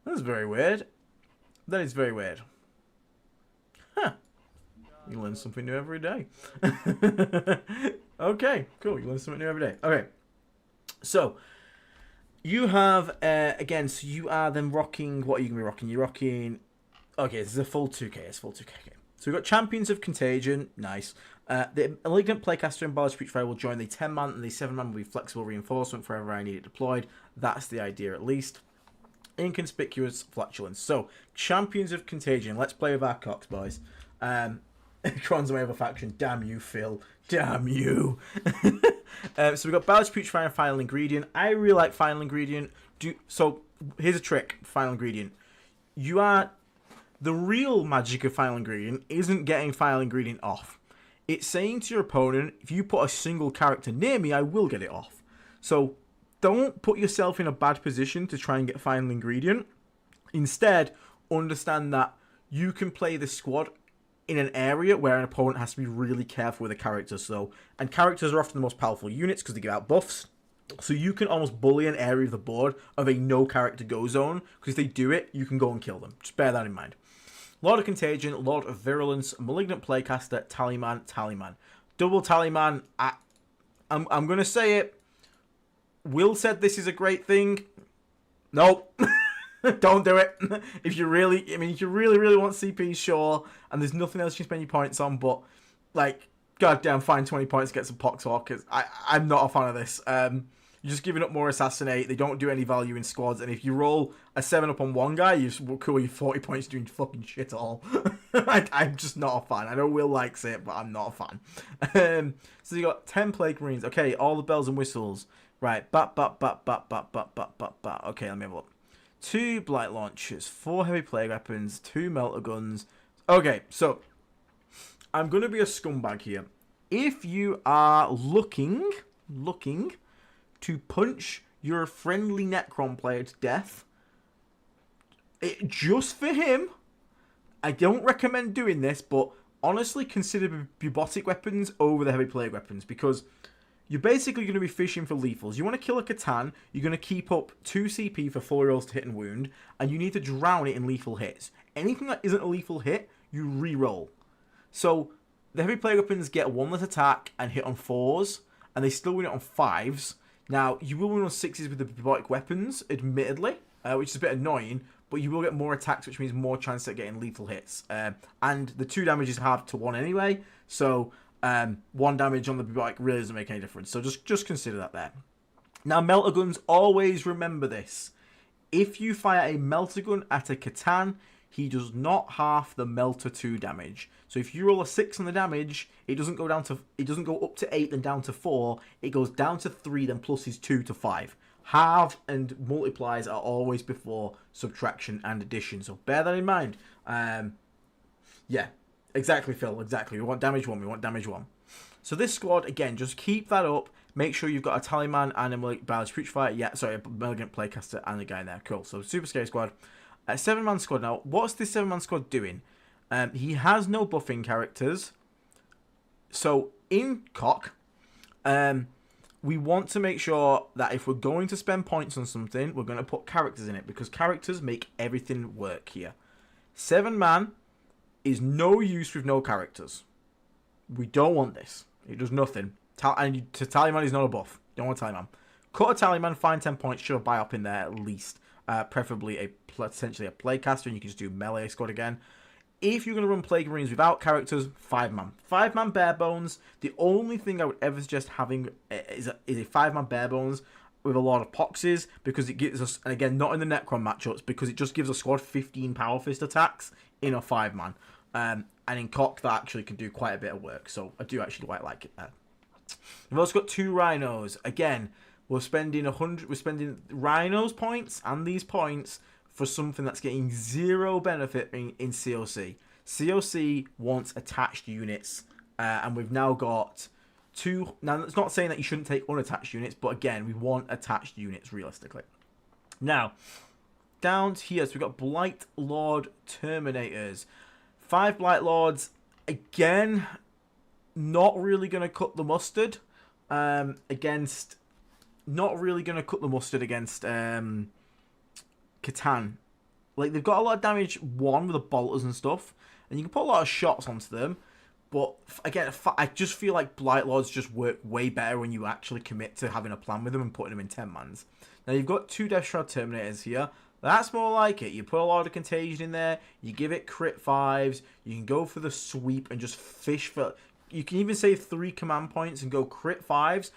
That's very weird. That is very weird. Huh. You learn something new every day. Okay, cool. You learn something new every day. Okay. So, you have, again, so you are then rocking, what are you going to be rocking? You're rocking, okay, this is a full 2K. It's full 2K. Okay. So we've got Champions of Contagion. Nice. The Malignant Playcaster and Ballad Preachfire will join the 10-man, and the 7-man will be flexible reinforcement for wherever I need it deployed. That's the idea, at least. Inconspicuous Flatulence. So, Champions of Contagion. Let's play with our cocks, boys. Crons away of a faction. Damn you, Phil. Damn you. So we've got Ballad Preachfire and Final Ingredient. I really like Final Ingredient. So, here's a trick. Final Ingredient. The real magic of Final Ingredient isn't getting Final Ingredient off. It's saying to your opponent, if you put a single character near me, I will get it off. So, don't put yourself in a bad position to try and get Final Ingredient. Instead, understand that you can play the squad in an area where an opponent has to be really careful with a character. And characters are often the most powerful units because they give out buffs. So you can almost bully an area of the board of a no character go zone, because if they do it, you can go and kill them. Just bear that in mind. Lord of Contagion, Lord of Virulence, Malignant Playcaster, Tallyman. Double Tallyman. I'm going to say it. Will said this is a great thing. Nope. Don't do it. If you really want CP, sure. And there's nothing else you can spend your points on, but, like, goddamn, find 20 points to get some Poxwalkers. I'm not a fan of this. You're just giving up more Assassinate. They don't do any value in squads. And if you roll a 7-up on one guy, you cool your 40 points doing fucking shit all. I'm just not a fan. I know Will likes it, but I'm not a fan. So you got 10 Plague Marines. Okay, all the bells and whistles. Right, okay, let me have a look. 2 blight launchers, 4 heavy plague weapons, 2 melter guns. Okay, so I'm gonna be a scumbag here. If you are looking to punch your friendly Necron player to death, just for him, I don't recommend doing this, but honestly consider bubotic weapons over the heavy plague weapons, because you're basically going to be fishing for lethals. You want to kill a Catan, you're going to keep up 2 CP for 4 rolls to hit and wound, and you need to drown it in lethal hits. Anything that isn't a lethal hit, you re-roll. So the heavy plague weapons get 1 less attack and hit on 4s, and they still win it on 5s. Now, you will win on 6s with the bubotic weapons, admittedly, which is a bit annoying, but you will get more attacks, which means more chance at getting lethal hits. And the 2 damages half to 1 anyway, so 1 damage on the bubotic really doesn't make any difference. So just consider that there. Now, melter guns, always remember this. If you fire a melter gun at a Catan, he does not half the melter 2 damage. So if you roll a 6 on the damage, it doesn't go up to 8 then down to 4. It goes down to 3 then plus his 2 to 5. Halve and multiplies are always before subtraction and addition, so bear that in mind. Yeah, exactly, Phil, exactly. We want damage 1, So this squad, again, just keep that up. Make sure you've got a Tallyman and a Balanced Preach Fighter. Yeah, sorry, a Malignant Playcaster and a guy in there. Cool, so super scary squad. 7-man squad now. What's this 7-man squad doing? He has no buffing characters. So in Cock, we want to make sure that if we're going to spend points on something, we're going to put characters in it, because characters make everything work here. 7-man is no use with no characters. We don't want this. It does nothing. And to Tallyman is not a buff. Don't want Tallyman. Cut a Tallyman, find 10 points, shove a Biop in there at least. Preferably potentially a Playcaster, and you can just do melee squad again. If you're going to run Plague Marines without characters, 5-man. 5-man bare bones. The only thing I would ever suggest having is a 5-man bare bones with a lot of poxes, because it gives us, and again, not in the Necron matchups, because it just gives a squad 15 Power Fist attacks in a 5-man. And in Cock, that actually can do quite a bit of work, so I do actually quite like it there. We've also got 2 Rhinos. Again, we're spending Rhinos points and these points for something that's getting 0 benefit in COC. COC wants attached units, and we've now got 2. Now, it's not saying that you shouldn't take unattached units, but again, we want attached units realistically. Now, down here, so we've got Blight Lord Terminators. 5 Blight Lords, again, not really going to cut the mustard against Catan. Like, they've got a lot of damage 1 with the bolters and stuff, and you can put a lot of shots onto them, but again, I just feel like Blight Lords just work way better when you actually commit to having a plan with them and putting them in 10-mans. Now, you've got 2 Death Shroud Terminators here. That's more like it. You put a lot of contagion in there, you give it crit 5s, you can go for the sweep and just fish for... You can even save 3 command points and go crit 5s,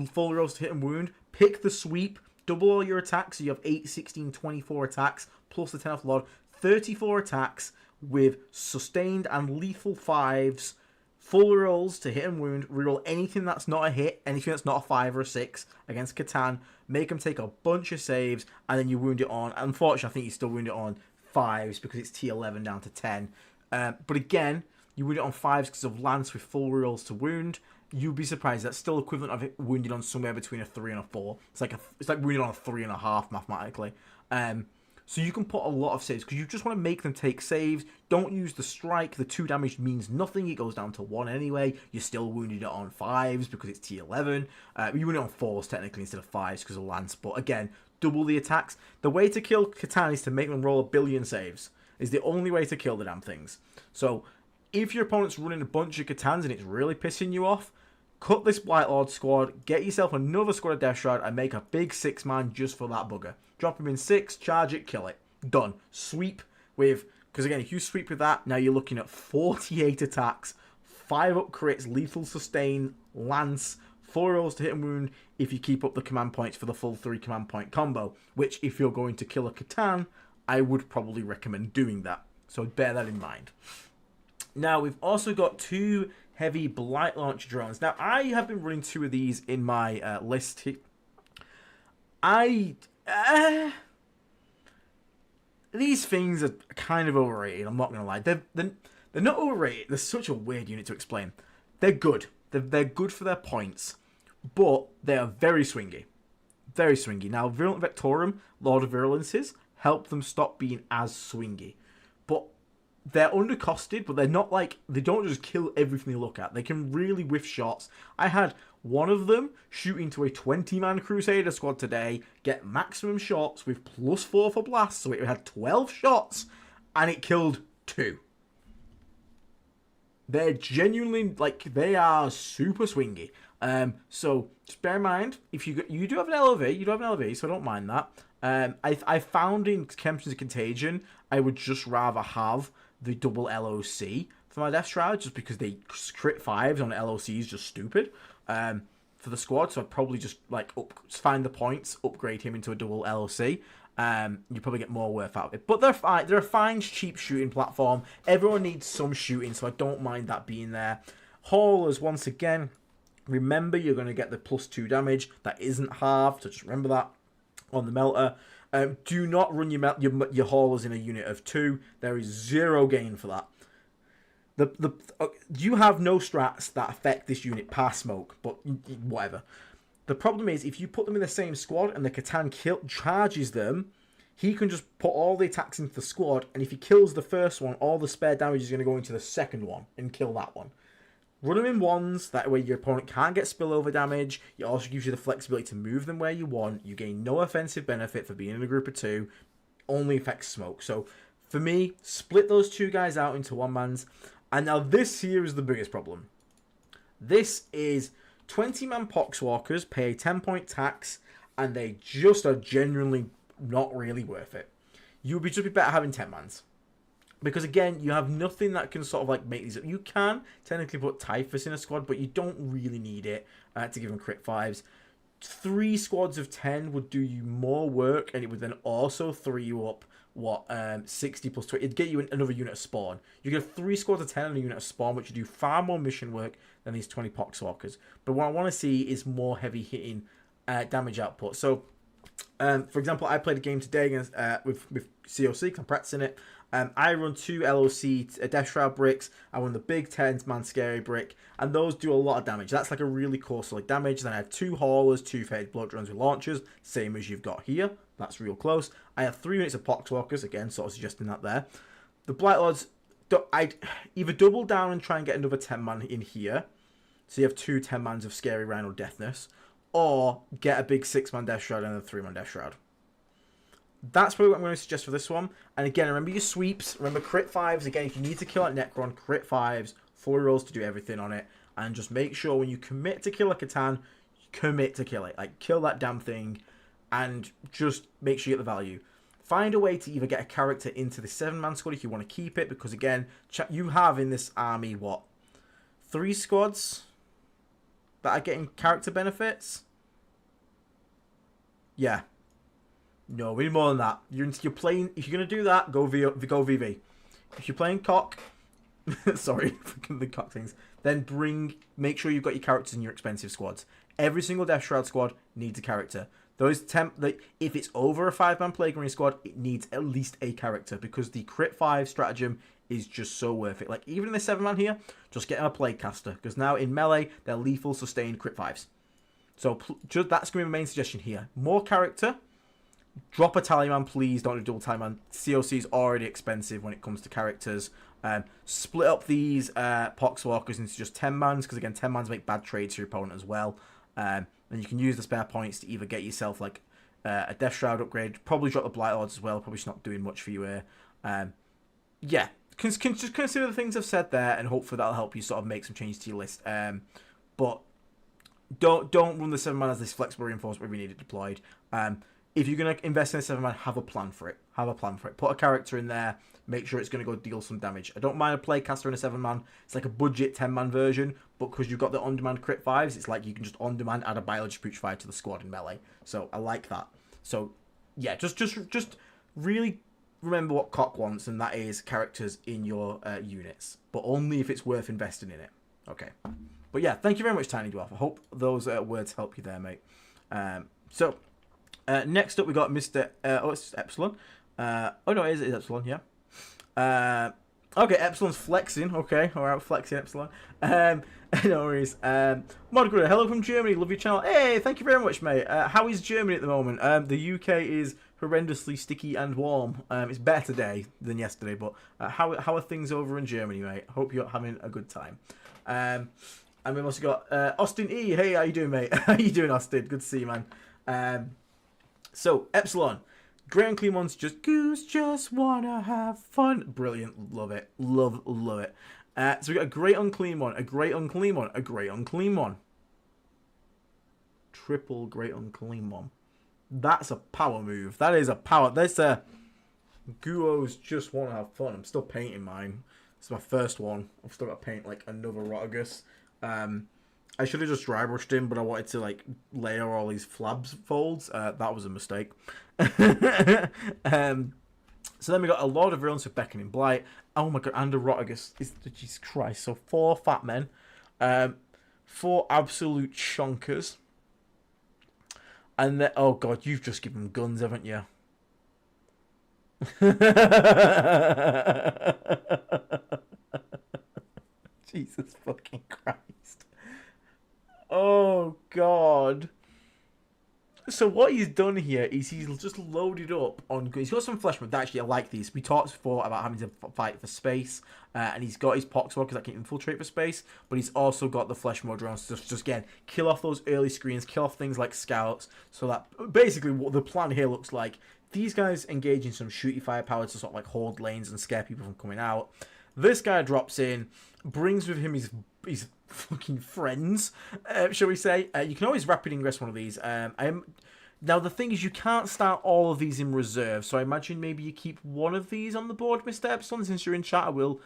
full rolls to hit and wound, pick the sweep, double all your attacks, so you have 8, 16, 24 attacks, plus the 10 off Lord, 34 attacks with sustained and lethal 5s, full rolls to hit and wound, reroll anything that's not a hit, anything that's not a 5 or a 6 against Catan, make them take a bunch of saves, and then you wound it on. Unfortunately, I think you still wound it on 5s because it's T11 down to 10. But again, you wound it on 5s because of Lance with full rolls to wound. You'd be surprised. That's still equivalent of it wounded on somewhere between a 3 and a 4. It's like wounded on a 3.5 mathematically. So you can put a lot of saves because you just want to make them take saves. Don't use the strike. The 2 damage means nothing. It goes down to 1 anyway. You're still wounded it on 5s because it's T11. You wound it on 4s technically instead of 5s because of Lance. But again, double the attacks. The way to kill Catan is to make them roll a billion saves. Is the only way to kill the damn things. So if your opponent's running a bunch of Catans and it's really pissing you off, cut this Blight Lord squad, get yourself another squad of Death Shroud, and make a big 6-man just for that bugger. Drop him in 6, charge it, kill it. Done. Sweep with... Because again, if you sweep with that, now you're looking at 48 attacks, 5 up crits, lethal sustain, lance, 4 rolls to hit and wound if you keep up the command points for the full 3 command point combo. Which, if you're going to kill a Catan, I would probably recommend doing that. So bear that in mind. Now, we've also got 2 heavy Blight Launch drones. Now, I have been running 2 of these in my list. I these things are kind of overrated. I'm not gonna lie. They're not overrated. They're such a weird unit to explain. They're good. They're good for their points, but they are very swingy. Very swingy. Now, Virulent Vectorum, Lord of Virulences, help them stop being as swingy. But they're undercosted, but they're not like... They don't just kill everything they look at. They can really whiff shots. I had one of them shoot into a 20-man Crusader squad today, get maximum shots with +4 for blast, so it had 12 shots, and it killed 2. They're genuinely, like, they are super swingy. So just bear in mind, if you do have an LOV, so I don't mind that. I found in Chemtrails of Contagion, I would just rather have the double LOC for my Death Shroud, just because they crit 5s on LOC is just stupid for the squad. So I'd probably just like find the points, upgrade him into a double LOC. You probably get more worth out of it. But they're a fine, cheap shooting platform. Everyone needs some shooting, so I don't mind that being there. Haulers, once again, remember you're going to get the +2 damage. That isn't halved, so just remember that on the melter. Do not run your haulers in a unit of 2. There is 0 gain for that. You have no strats that affect this unit past smoke, but whatever. The problem is, if you put them in the same squad and the Catan charges them, he can just put all the attacks into the squad, and if he kills the first one, all the spare damage is going to go into the second one and kill that one. Run them in ones, that way your opponent can't get spillover damage. It also gives you the flexibility to move them where you want. You gain no offensive benefit for being in a group of 2, only affects smoke. So, for me, split those 2 guys out into 1-mans. And now this here is the biggest problem. This is 20-man Poxwalkers pay a 10-point tax, and they just are genuinely not really worth it. You would just be better having 10-mans. Because again, you have nothing that can sort of like make these up. You can technically put Typhus in a squad, but you don't really need it to give them crit 5s. 3 squads of 10 would do you more work, and it would then also 3 you up, 60 plus 20. It'd get you another unit of spawn. You get 3 squads of 10 and a unit of spawn, which would do far more mission work than these 20 Poxwalkers. But what I want to see is more heavy hitting damage output. So, for example, I played a game today against with COC, because I'm practicing it. I run 2 LOC Death Shroud bricks. I run the big 10-man Scary brick, and those do a lot of damage. That's like a really cool solid damage. Then I have 2 haulers, 2 faded blood drones with launchers, same as you've got here. That's real close. I have 3 units of Poxwalkers, again, sort of suggesting that there. The Blight Lords, I'd either double down and try and get another 10-man in here, so you have 2 10-mans of Scary Rhino Deathness, or get a big 6-man Death Shroud and a 3-man Death Shroud. That's probably what I'm going to suggest for this one. And again, remember your sweeps. Remember crit 5s. Again, if you need to kill at Necron, crit 5s. 4 rolls to do everything on it. And just make sure when you commit to kill a Catan, commit to kill it. Like, kill that damn thing. And just make sure you get the value. Find a way to either get a character into the 7-man squad if you want to keep it. Because again, you have in this army, what? 3 squads that are getting character benefits? Yeah. No, we need more than that. You're playing. If you're gonna do that, go VV. If you're playing cock, sorry, the cock things. Then make sure you've got your characters in your expensive squads. Every single Death Shroud squad needs a character. If it's over a 5-man Plague Marine squad, it needs at least a character, because the crit 5 stratagem is just so worth it. Like even in the 7-man here, just get them a Plague Caster, because now in melee they're lethal, sustained crit 5s. So that's gonna be my main suggestion here. More character. Drop a Tallyman, please. Don't do double Tallyman. COC is already expensive when it comes to characters. Split up these Poxwalkers into just 10-mans, because again, 10-mans make bad trades for your opponent as well. And you can use the spare points to either get yourself like a Death Shroud upgrade. Probably drop the Blight Lords as well. Probably just not doing much for you here. Yeah, just consider the things I've said there, and hopefully that'll help you sort of make some changes to your list. But don't run the 7-man as this flexible reinforcement where you need it deployed. If you're going to invest in a 7-man, have a plan for it. Put a character in there. Make sure it's going to go deal some damage. I don't mind a Playcaster in a 7-man. It's like a budget 10-man version, but because you've got the on-demand crit 5s, it's like you can just on-demand add a Biology Putrefy to the squad in melee. So I like that. So yeah, just really remember what Cock wants, and that is characters in your units, but only if it's worth investing in it. Okay. But yeah, thank you very much, Tiny Dwarf. I hope those words help you there, mate. So Next up, we got Mr. It's Epsilon. Oh no, it is Epsilon, yeah. Okay, Epsilon's flexing. Okay, alright, flexing Epsilon. No worries. Modgruder, hello from Germany. Love your channel. Hey, thank you very much, mate. How is Germany at the moment? The UK is horrendously sticky and warm. It's better today than yesterday, but how are things over in Germany, mate? Hope you're having a good time. And we've also got Austin E. Hey, how you doing, mate? How you doing, Austin? Good to see you, man. So, Epsilon. Great and clean ones, just wanna have fun. Brilliant, love it. Love it. So we got a great unclean one, a great unclean one, a great unclean one. Triple great unclean one. That's a power move. That is a power. That's a Guos just wanna have fun. I'm still painting mine. It's my first one. I've still got to paint like another Rotagus. I should have just dry brushed him, but I wanted to like layer all these flabs folds. That was a mistake. So then we got a Lord of Virulence with Beckoning Blight. Oh my god, and a Rotagus. Jesus Christ. So 4 fat men. 4 absolute chonkers. And then, oh god, you've just given them guns, haven't you? Jesus fucking Christ. Oh god. So what he's done here is he's just loaded up on... He's got some flesh mode. Actually, I like these. We talked before about having to fight for space. And he's got his pox because that can infiltrate for space. But he's also got the flesh mode around. So just again, kill off those early screens. Kill off things like scouts. So that basically what the plan here looks like. These guys engage in some shooty firepower to sort of like hold lanes and scare people from coming out. This guy drops in, brings with him his fucking friends, shall we say. You can always rapid ingress one of these. Now, the thing is, you can't start all of these in reserve, so I imagine maybe you keep one of these on the board, Mr. Epsilon. Since you're in chat, I will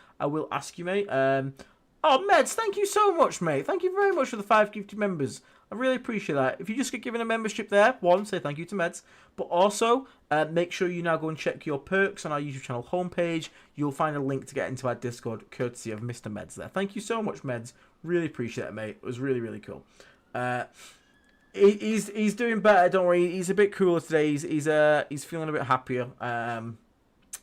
ask you, mate. Oh, Meds, thank you so much, mate. Thank you very much for the 5 gifted members. I really appreciate that. If you just get given a membership there, one, say thank you to Meds. But also, make sure you now go and check your perks on our YouTube channel homepage. You'll find a link to get into our Discord, courtesy of Mr. Meds there. Thank you so much, Meds. Really appreciate it, mate. It was really, really cool. He's doing better, don't worry. He's a bit cooler today. He's feeling a bit happier.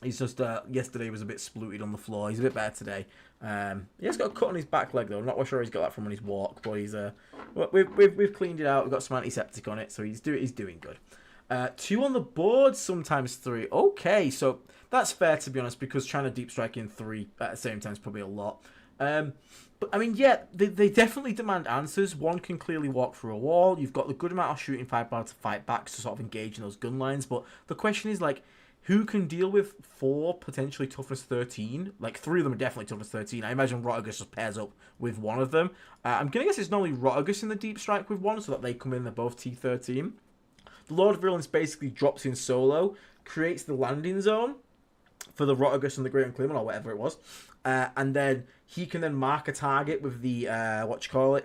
He's just yesterday was a bit splooted on the floor. He's a bit better today. He has got a cut on his back leg though. I'm not sure he's got that from on his walk, but he's we've cleaned it out. We've got some antiseptic on it, so he's doing good. 2 on the board, sometimes 3. Okay, so that's fair to be honest, because trying to deep strike in 3 at the same time is probably a lot. But I mean, yeah, they definitely demand answers. 1 can clearly walk through a wall. You've got the good amount of shooting firepower to fight back to sort of engage in those gun lines. But the question is like, who can deal with 4 potentially toughness 13? Like 3 of them are definitely toughness 13. I imagine Rotagus just pairs up with one of them. I'm gonna guess it's normally Rotagus in the deep strike with 1, so that they come in. They're both T13. The Lord of Virulence basically drops in solo, creates the landing zone for the Rotagus and the Great Unclean or whatever it was, and then he can then mark a target with the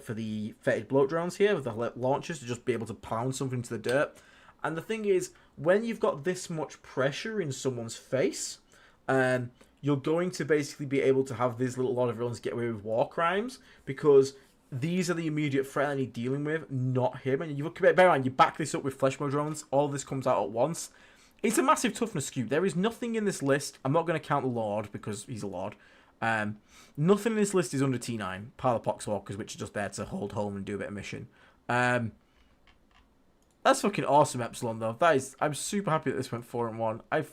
for the fetid bloat drones here with the launchers to just be able to pound something to the dirt. And the thing is, when you've got this much pressure in someone's face, you're going to basically be able to have these little Lord of Virulence get away with war crimes, because these are the immediate threat that he's dealing with, not him. And you bear in mind, you back this up with flesh mode drones, all this comes out at once. It's a massive toughness scoop. There is nothing in this list. I'm not going to count the Lord because he's a Lord. Nothing in this list is under T9. Pile of Poxwalkers, which are just there to hold home and do a bit of mission. That's fucking awesome, Epsilon, though. I'm super happy that this went 4-1. I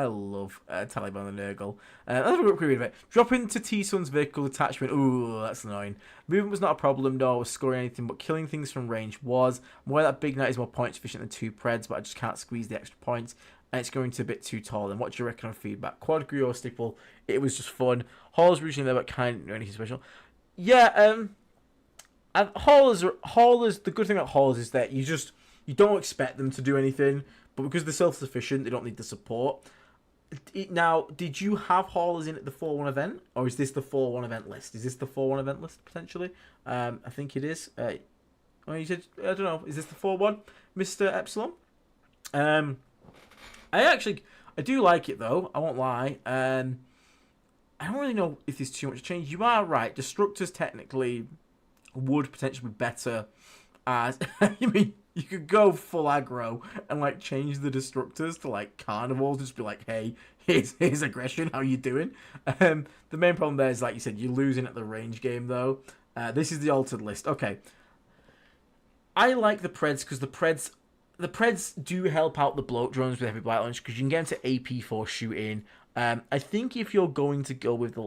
love Taliban and Nurgle. Let's have a quick read of it. Drop into T-Sun's vehicle attachment. Ooh, that's annoying. Movement was not a problem, nor was scoring anything, but killing things from range was. I'm aware that Big Knight is more points efficient than 2 Preds, but I just can't squeeze the extra points. And it's going to a bit too tall. And what do you reckon on feedback? Quad Griot Stipple. It was just fun. Haulers were usually there, but kind of do anything special. Yeah, and haulers. The good thing about haulers is that you don't expect them to do anything, but because they're self-sufficient, they don't need the support. Now, did you have haulers in at the 4-1 event, or is this the 4-1 event list? Is this the 4-1 event list potentially? I think it is. You said I don't know. Is this the 4-1, Mr. Epsilon? I do like it though. I won't lie. I don't really know if there's too much change. You are right. Destructors technically would potentially be better as You could go full aggro and like change the destructors to like carnivores. Just be like, hey, here's aggression. How you doing? The main problem there is, like you said, you're losing at the range game though. This is the altered list. Okay, I like the Preds because the Preds do help out the bloat drones with heavy blight launch because you can get into AP4 shooting. I think if you're going to go with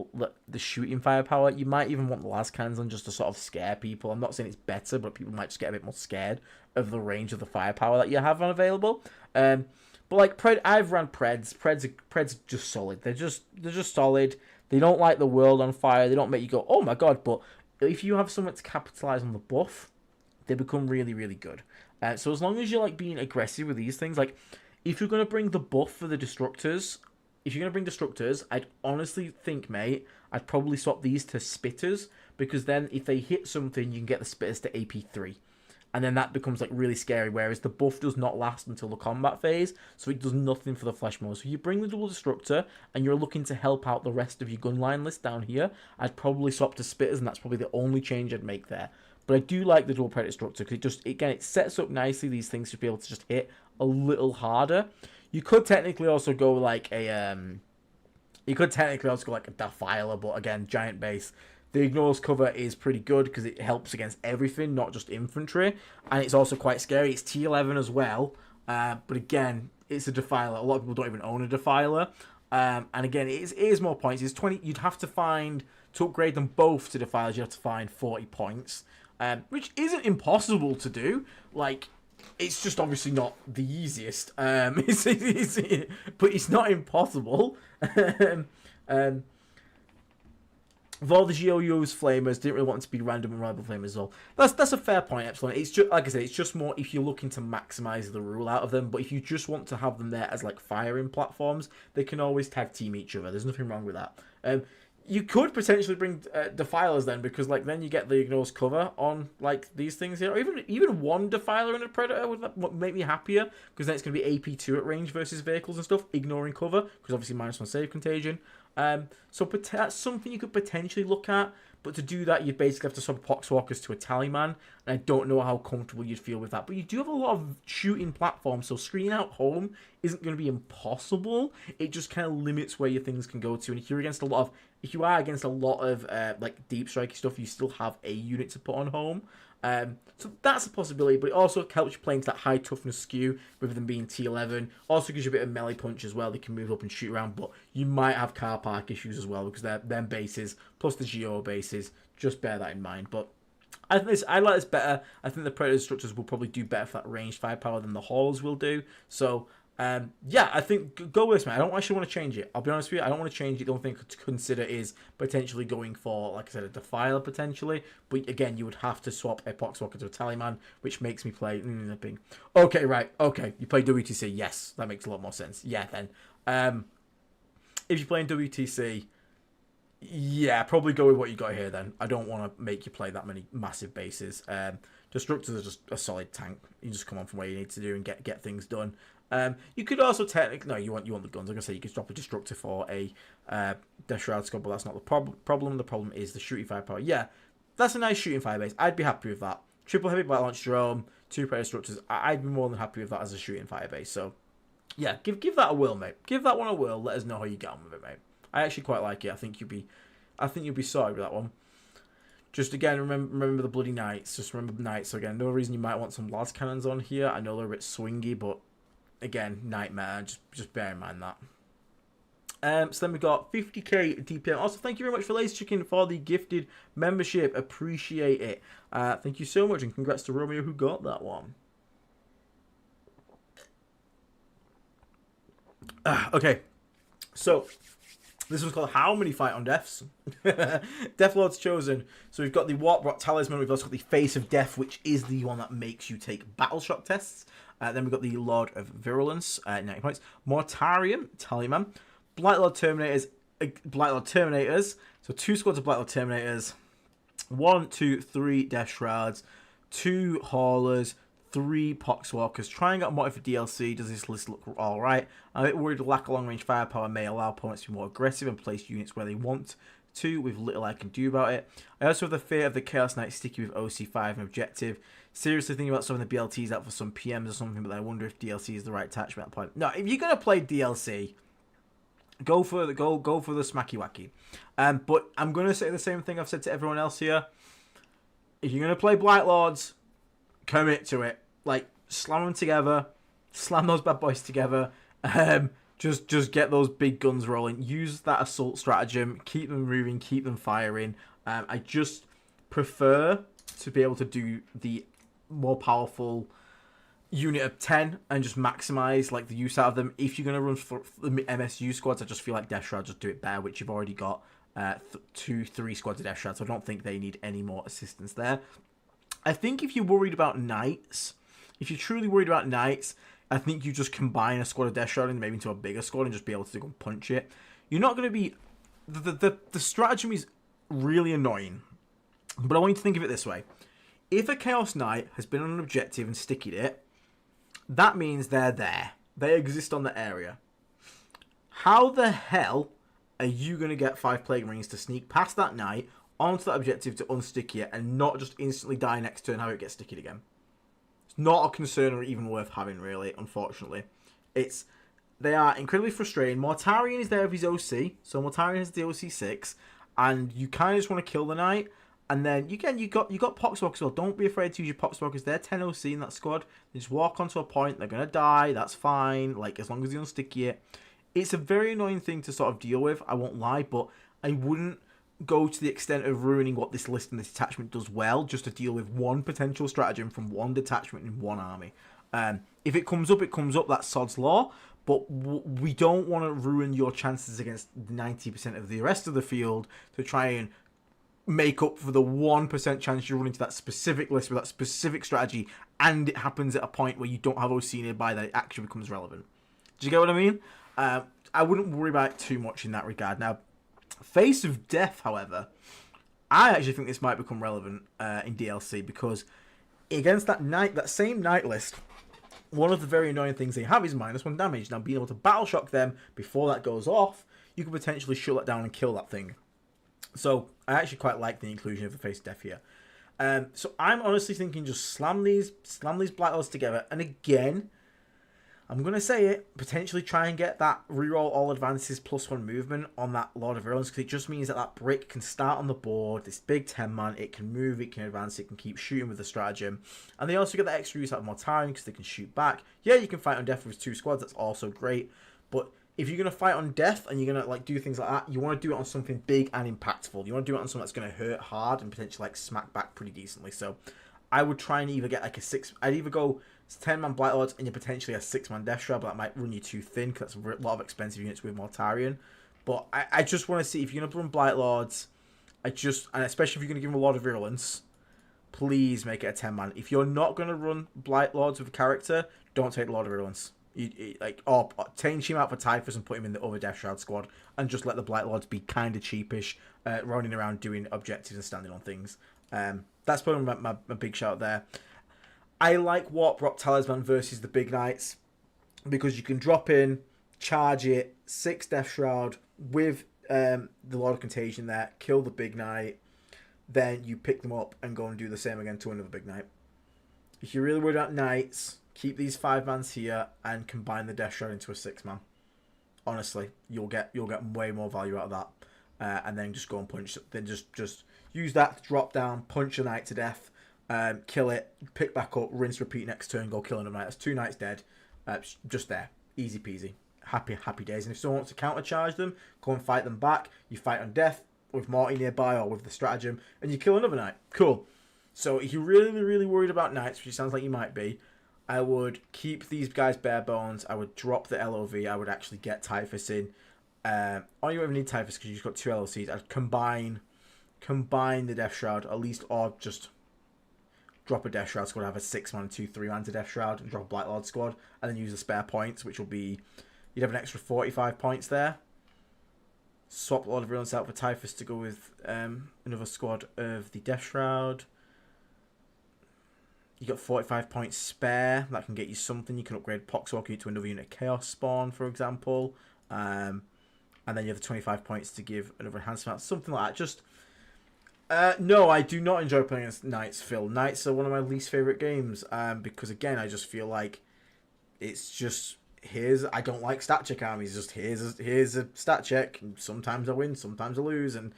the shooting firepower, you might even want the last cannons on just to sort of scare people. I'm not saying it's better, but people might just get a bit more scared of the range of the firepower that you have available. But like I've ran Preds. Preds are just solid. They're just solid. They don't light the world on fire. They don't make you go, oh my god. But if you have something to capitalize on the buff, they become really, really good. So as long as you're like being aggressive with these things, like if you're gonna bring the buff for the destructors. If you're going to bring destructors, I'd honestly think, mate, I'd probably swap these to spitters, because then if they hit something, you can get the spitters to AP3. And then that becomes like really scary, whereas the buff does not last until the combat phase, so it does nothing for the flesh mode. So if you bring the double destructor, and you're looking to help out the rest of your gunline list down here, I'd probably swap to spitters, and that's probably the only change I'd make there. But I do like the dual predator destructor, because it sets up nicely these things to be able to just hit a little harder. You could technically also go like a Defiler, but again, giant base. The ignores cover is pretty good because it helps against everything, not just infantry, and it's also quite scary. It's T11 as well, but again, it's a Defiler. A lot of people don't even own a Defiler, and again, it is more points. It's 20. You'd have to find to upgrade them both to Defilers. You have to find 40 points, which isn't impossible to do. Like, it's just obviously not the easiest, but it's not impossible. With all the GOU's flamers, didn't really want them to be random and rival flamers as well. That's a fair point, Epsilon. It's just, like I said, it's just more if you're looking to maximize the rule out of them. But if you just want to have them there as like firing platforms, they can always tag team each other. There's nothing wrong with that. You could potentially bring Defilers then, because like then you get the ignores cover on like these things here, or even one Defiler and a Predator would make me happier, because then it's going to be AP2 at range versus vehicles and stuff, ignoring cover, because obviously -1 save contagion. So that's something you could potentially look at, but to do that, you'd basically have to swap Poxwalkers to a Tallyman, and I don't know how comfortable you'd feel with that. But you do have a lot of shooting platforms, so screening out home isn't going to be impossible. It just kind of limits where your things can go to, and if you are against a lot of like deep strikey stuff, you still have a unit to put on home. So that's a possibility, but it also helps you play into that high toughness skew with them being T11. Also gives you a bit of melee punch as well. They can move up and shoot around, but you might have car park issues as well, because they're them bases plus the Geo bases. Just bear that in mind. But I like this better. I think the Predator Destructors will probably do better for that ranged firepower than the Haulers will do. So yeah, I think go with this, man. I don't actually want to change it. I'll be honest with you. I don't want to change it. The only thing to consider is potentially going for, like I said, a Defiler potentially. But again, you would have to swap a Poxwalker to a Tallyman, which makes me play. Okay, right. Okay, you play WTC. Yes, that makes a lot more sense. Yeah, then. If you're playing WTC, yeah, probably go with what you got here then. I don't want to make you play that many massive bases. Destructors are just a solid tank. You just come on from where you need to do and get things done. You could also technically, no, you want the guns. Like I say, you could drop a Destructor for a Death Shroud squad, but that's not the problem. The problem is the shooting firepower. Yeah, that's a nice shooting fire base. I'd be happy with that. Triple heavy blight launch drone, 2 Predator Destructors. I'd be more than happy with that as a shooting fire base. So yeah, give that a whirl, mate. Give that one a whirl. Let us know how you get on with it, mate. I actually quite like it. I think you'll be sorry with that one. Just again, remember the bloody knights. Just remember the knights. So again, no reason you might want some las cannons on here. I know they're a bit swingy, but again, nightmare. Just bear in mind that. So then we've got 50k DPM. Also, thank you very much for Lazy Chicken for the gifted membership. Appreciate it. Thank you so much, and congrats to Romeo who got that one. Okay, so this one's called How Many Fight on Deaths? Death Lord's chosen. So we've got the Warp Rot Talisman. We've also got the Face of Death, which is the one that makes you take battle shock tests. Then we've got the Lord of Virulence, 90 points. Mortarium, Tallyman. Blightlord Terminators. So 2 squads of Blightlord Terminators. 1, 2, 3 Death Shrouds. 2 Haulers. 3 Poxwalkers. Try and get a motive for DLC. Does this list look alright? I'm a bit worried the lack of long-range firepower may allow opponents to be more aggressive and place units where they want to, with little I can do about it. I also have the fear of the Chaos Knight sticky with OC5 and objective. seriously thinking about some of the BLTs out for some PMs or something, but I wonder if DLC is the right attachment at that point. No, if you're gonna play DLC, go for the smacky wacky. But I'm gonna say the same thing I've said to everyone else here. If you're gonna play Blight Lords, commit to it. Like, slam them together, slam those bad boys together. Just get those big guns rolling. Use that assault stratagem. Keep them moving. Keep them firing. I just prefer to be able to do the more powerful unit of 10 and just maximize like the use out of them. If you're going to run for the MSU squads, I just feel like Death Shroud just do it better, which you've already got 2-3 squads of Death Shroud, so I don't think they need any more assistance there. I think if you're worried about Knights, if you're truly worried about Knights, I think you just combine a squad of Death Shroud and maybe into a bigger squad and just be able to go and punch it. You're not going to be... The stratagem is really annoying, but I want you to think of it this way. If a Chaos Knight has been on an objective and stickied it, that means they're there. They exist on the area. How the hell are you going to get 5 Plague Marines to sneak past that Knight onto that objective to unsticky it and not just instantly die next turn how it gets stickied again? It's not a concern or even worth having, really, unfortunately. They are incredibly frustrating. Mortarion is there with his OC, so Mortarion has the OC 6, and you kind of just want to kill the Knight. And then, again, you got Poxwalkers as well. Don't be afraid to use your Poxwalkers. They're 10 OC in that squad. They just walk onto a point. They're going to die. That's fine. Like, as long as you unsticky it. It's a very annoying thing to sort of deal with. I won't lie. But I wouldn't go to the extent of ruining what this list and this detachment does well just to deal with one potential stratagem from one detachment in one army. If it comes up, it comes up. That's sod's law. But we don't want to ruin your chances against 90% of the rest of the field to try and make up for the 1% chance you run into that specific list with that specific strategy, and it happens at a point where you don't have OC nearby that it actually becomes relevant. Do you get what I mean? I wouldn't worry about it too much in that regard. Now, Face of Death, however, I actually think this might become relevant in DLC, because against that same Knight list, one of the very annoying things they have is -1 damage. Now, being able to battle shock them before that goes off, you can potentially shut that down and kill that thing. So I actually quite like the inclusion of the Face of Death here. So I'm honestly thinking just slam these Blight Lords together, and again, I'm going to say it, potentially try and get that reroll all advances +1 movement on that Lord of Virulence, because it just means that brick can start on the board, this big 10-man, it can move, it can advance, it can keep shooting with the stratagem. And they also get that extra use out of Mortarion because they can shoot back. Yeah, you can fight on death with 2 squads, that's also great. But if you're going to fight on death and you're going to like do things like that, you want to do it on something big and impactful. You want to do it on something that's going to hurt hard and potentially like smack back pretty decently. So I would try and either get like I'd either go 10-man Blight Lords and you're potentially a 6-man Death Shroud, but that might run you too thin because that's a lot of expensive units with Mortarion. But I just want to see if you're going to run Blight Lords, and especially if you're going to give them a lot of virulence, please make it a 10-man. If you're not going to run Blight Lords with a character, don't take the Lord of Virulence. Or change him out for Typhus and put him in the other Death Shroud squad and just let the Blight Lords be kind of cheapish, running around doing objectives and standing on things. That's probably my big shout there. I like Warp Rock Talisman versus the Big Knights because you can drop in, charge it, 6 Death Shroud with the Lord of Contagion there, kill the Big Knight, then you pick them up and go and do the same again to another Big Knight. If you're really worried about Knights, keep these 5-mans here and combine the Death Shroud into a 6-man. Honestly, you'll get way more value out of that. And then just go and punch. Then just use that to drop down, punch a Knight to death, kill it, pick back up, rinse, repeat next turn, go kill another Knight. That's 2 Knights dead. Just there. Easy peasy. Happy days. And if someone wants to countercharge them, go and fight them back. You fight on death with Morty nearby or with the stratagem, and you kill another Knight. Cool. So if you're really, really worried about Knights, which it sounds like you might be, I would keep these guys bare bones. I would drop the LOV. I would actually get Typhus in. Or you don't even need Typhus because you've got 2 LOCs. I'd combine the Death Shroud at least, or just drop a Death Shroud squad, have a 6-man and 2 3-man to Death Shroud, and drop a Blight Lord squad, and then use the spare points, which will be, you'd have an extra 45 points there. Swap Lord of Virulence out for Typhus to go with another squad of the Death Shroud. You got 45 points spare. That can get you something. You can upgrade Poxwalker to another unit of Chaos Spawn, for example. And then you have the 25 points to give another enhancement. Something like that. Just No, I do not enjoy playing as Knights, Phil. Knights are one of my least favourite games, because, again, I just feel like it's just, I don't like stat check armies, just here's a stat check, and sometimes I win, sometimes I lose, and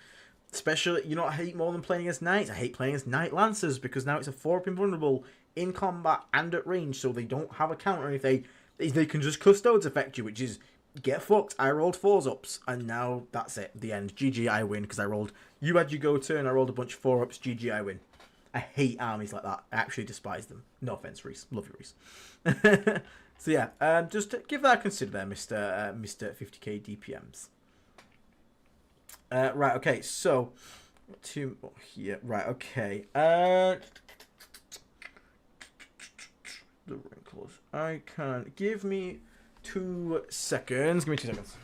especially, you know what I hate more than playing as Knights? I hate playing as Knight Lancers, because now it's a 4-up invulnerable in combat and at range, so they don't have a counter, and if they can just Custodes affect you, which is, get fucked. I rolled 4s-ups, and now that's it. The end. GG, I win, because you had your go turn, I rolled a bunch of 4-ups, GG, I win. I hate armies like that. I actually despise them. No offense, Reese. Love you, Reese. So yeah, just give that a consider there, Mr. 50k DPMs. Right, okay, so, two more here. Right, okay. The wrinkles. I can give me 2 seconds. Give me 2 seconds.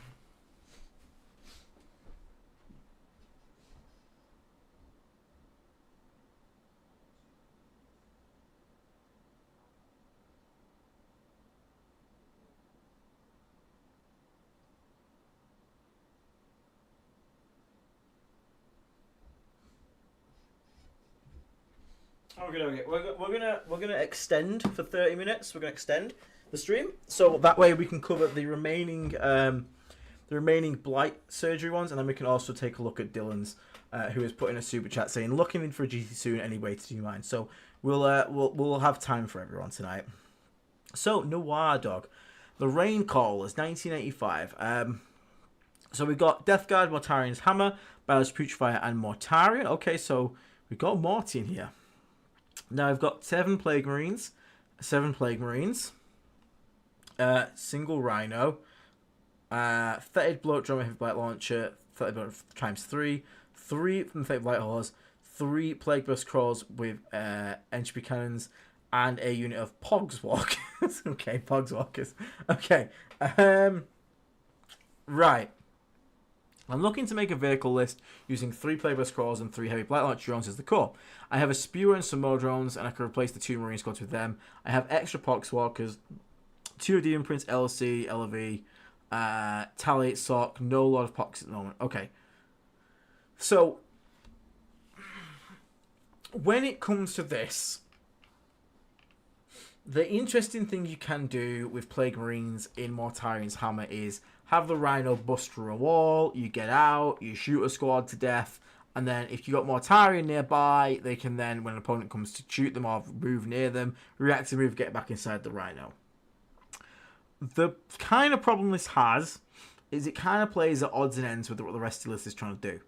Okay. We're gonna extend for 30 minutes. We're gonna extend the stream, so that way we can cover the remaining blight surgery ones, and then we can also take a look at Dylan's, who has put in a super chat saying looking in for a GT soon anyway to do mine. So we'll have time for everyone tonight. So Noar Dog, the Rain Call is 1985. So we've got Death Guard, Mortarian's Hammer, Ballast Putrefire, and Mortarian. Okay, so we've got Morty in here. Now I've got 7 Plague Marines, single Rhino, Fetid Bloat Drum Heavy Blight Launcher, Fetid Bloat times 3 from Fetid Blight Horse, 3 Plague Burst Crawls with entropy cannons, and a unit of Pogswalkers. Okay, Pogswalkers. Okay, right. I'm looking to make a vehicle list using 3 Plague Scrolls and 3 Heavy Blight Launcher drones as the core. I have a Spewer and some more drones, and I can replace the 2 Marine squads with them. I have extra Poxwalkers, 2 Demon Prince, LC, LV, Tally, Sock, no lot of Pox at the moment. Okay. So, when it comes to this, the interesting thing you can do with Plague Marines in Mortarian's Hammer is have the Rhino bust through a wall, you get out, you shoot a squad to death, and then if you got Mortarian nearby, they can then, when an opponent comes to shoot them or move near them, react to move, get back inside the Rhino. The kind of problem this has is it kind of plays at odds and ends with what the rest of the list is trying to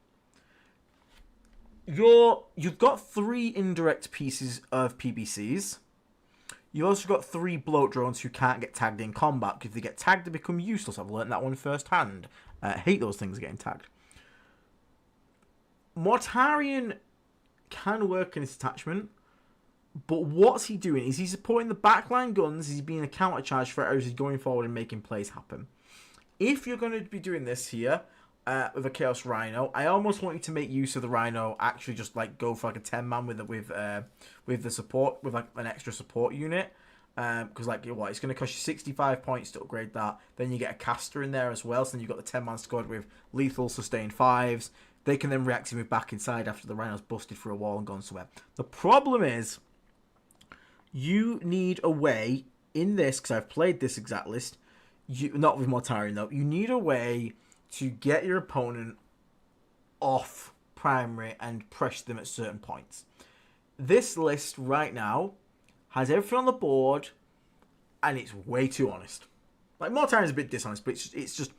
do. You've got 3 indirect pieces of PBCs. You've also got 3 bloat drones who can't get tagged in combat, because if they get tagged, they become useless. I've learned that one firsthand. I hate those things getting tagged. Mortarian can work in his attachment, but what's he doing? Is he supporting the backline guns? Is he being a counter charge threat, or is he going forward and making plays happen? If you're going to be doing this here with a Chaos Rhino, I almost want you to make use of the Rhino. Actually, just like go for like a 10-man with the support, with like an extra support unit. Because like it's going to cost you 65 points to upgrade that. Then you get a caster in there as well. So then you've got the 10-man squad with lethal sustained 5s. They can then react to move back inside after the Rhino's busted through a wall and gone somewhere. The problem is, you need a way in this, because I've played this exact list. Not with Mortarian though. You need a way to get your opponent off primary and pressure them at certain points. This list right now has everything on the board, and it's way too honest. Like, Mortarian is a bit dishonest, but it's just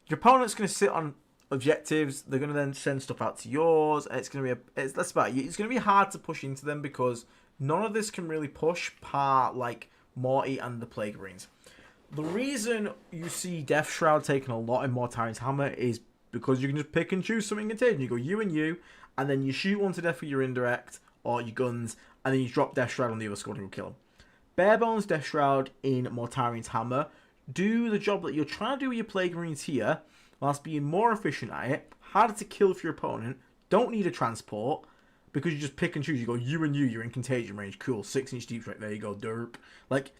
your opponent's going to sit on objectives. They're going to then send stuff out to yours, and it's going to be that's about it. It's going to be hard to push into them because none of this can really push par like Morty and the Plague Marines. The reason you see Death Shroud taking a lot in Mortarian's Hammer is because you can just pick and choose something and take. You go you, and then you shoot one to death with your indirect or your guns, and then you drop Death Shroud on the other squad and kill him. Bare Bones Death Shroud in Mortarian's Hammer do the job that you're trying to do with your Plague Marines here, whilst being more efficient at it, harder to kill for your opponent, don't need a transport, because you just pick and choose. You go you, you're in contagion range, cool, 6-inch deep strike, there you go, derp. Like,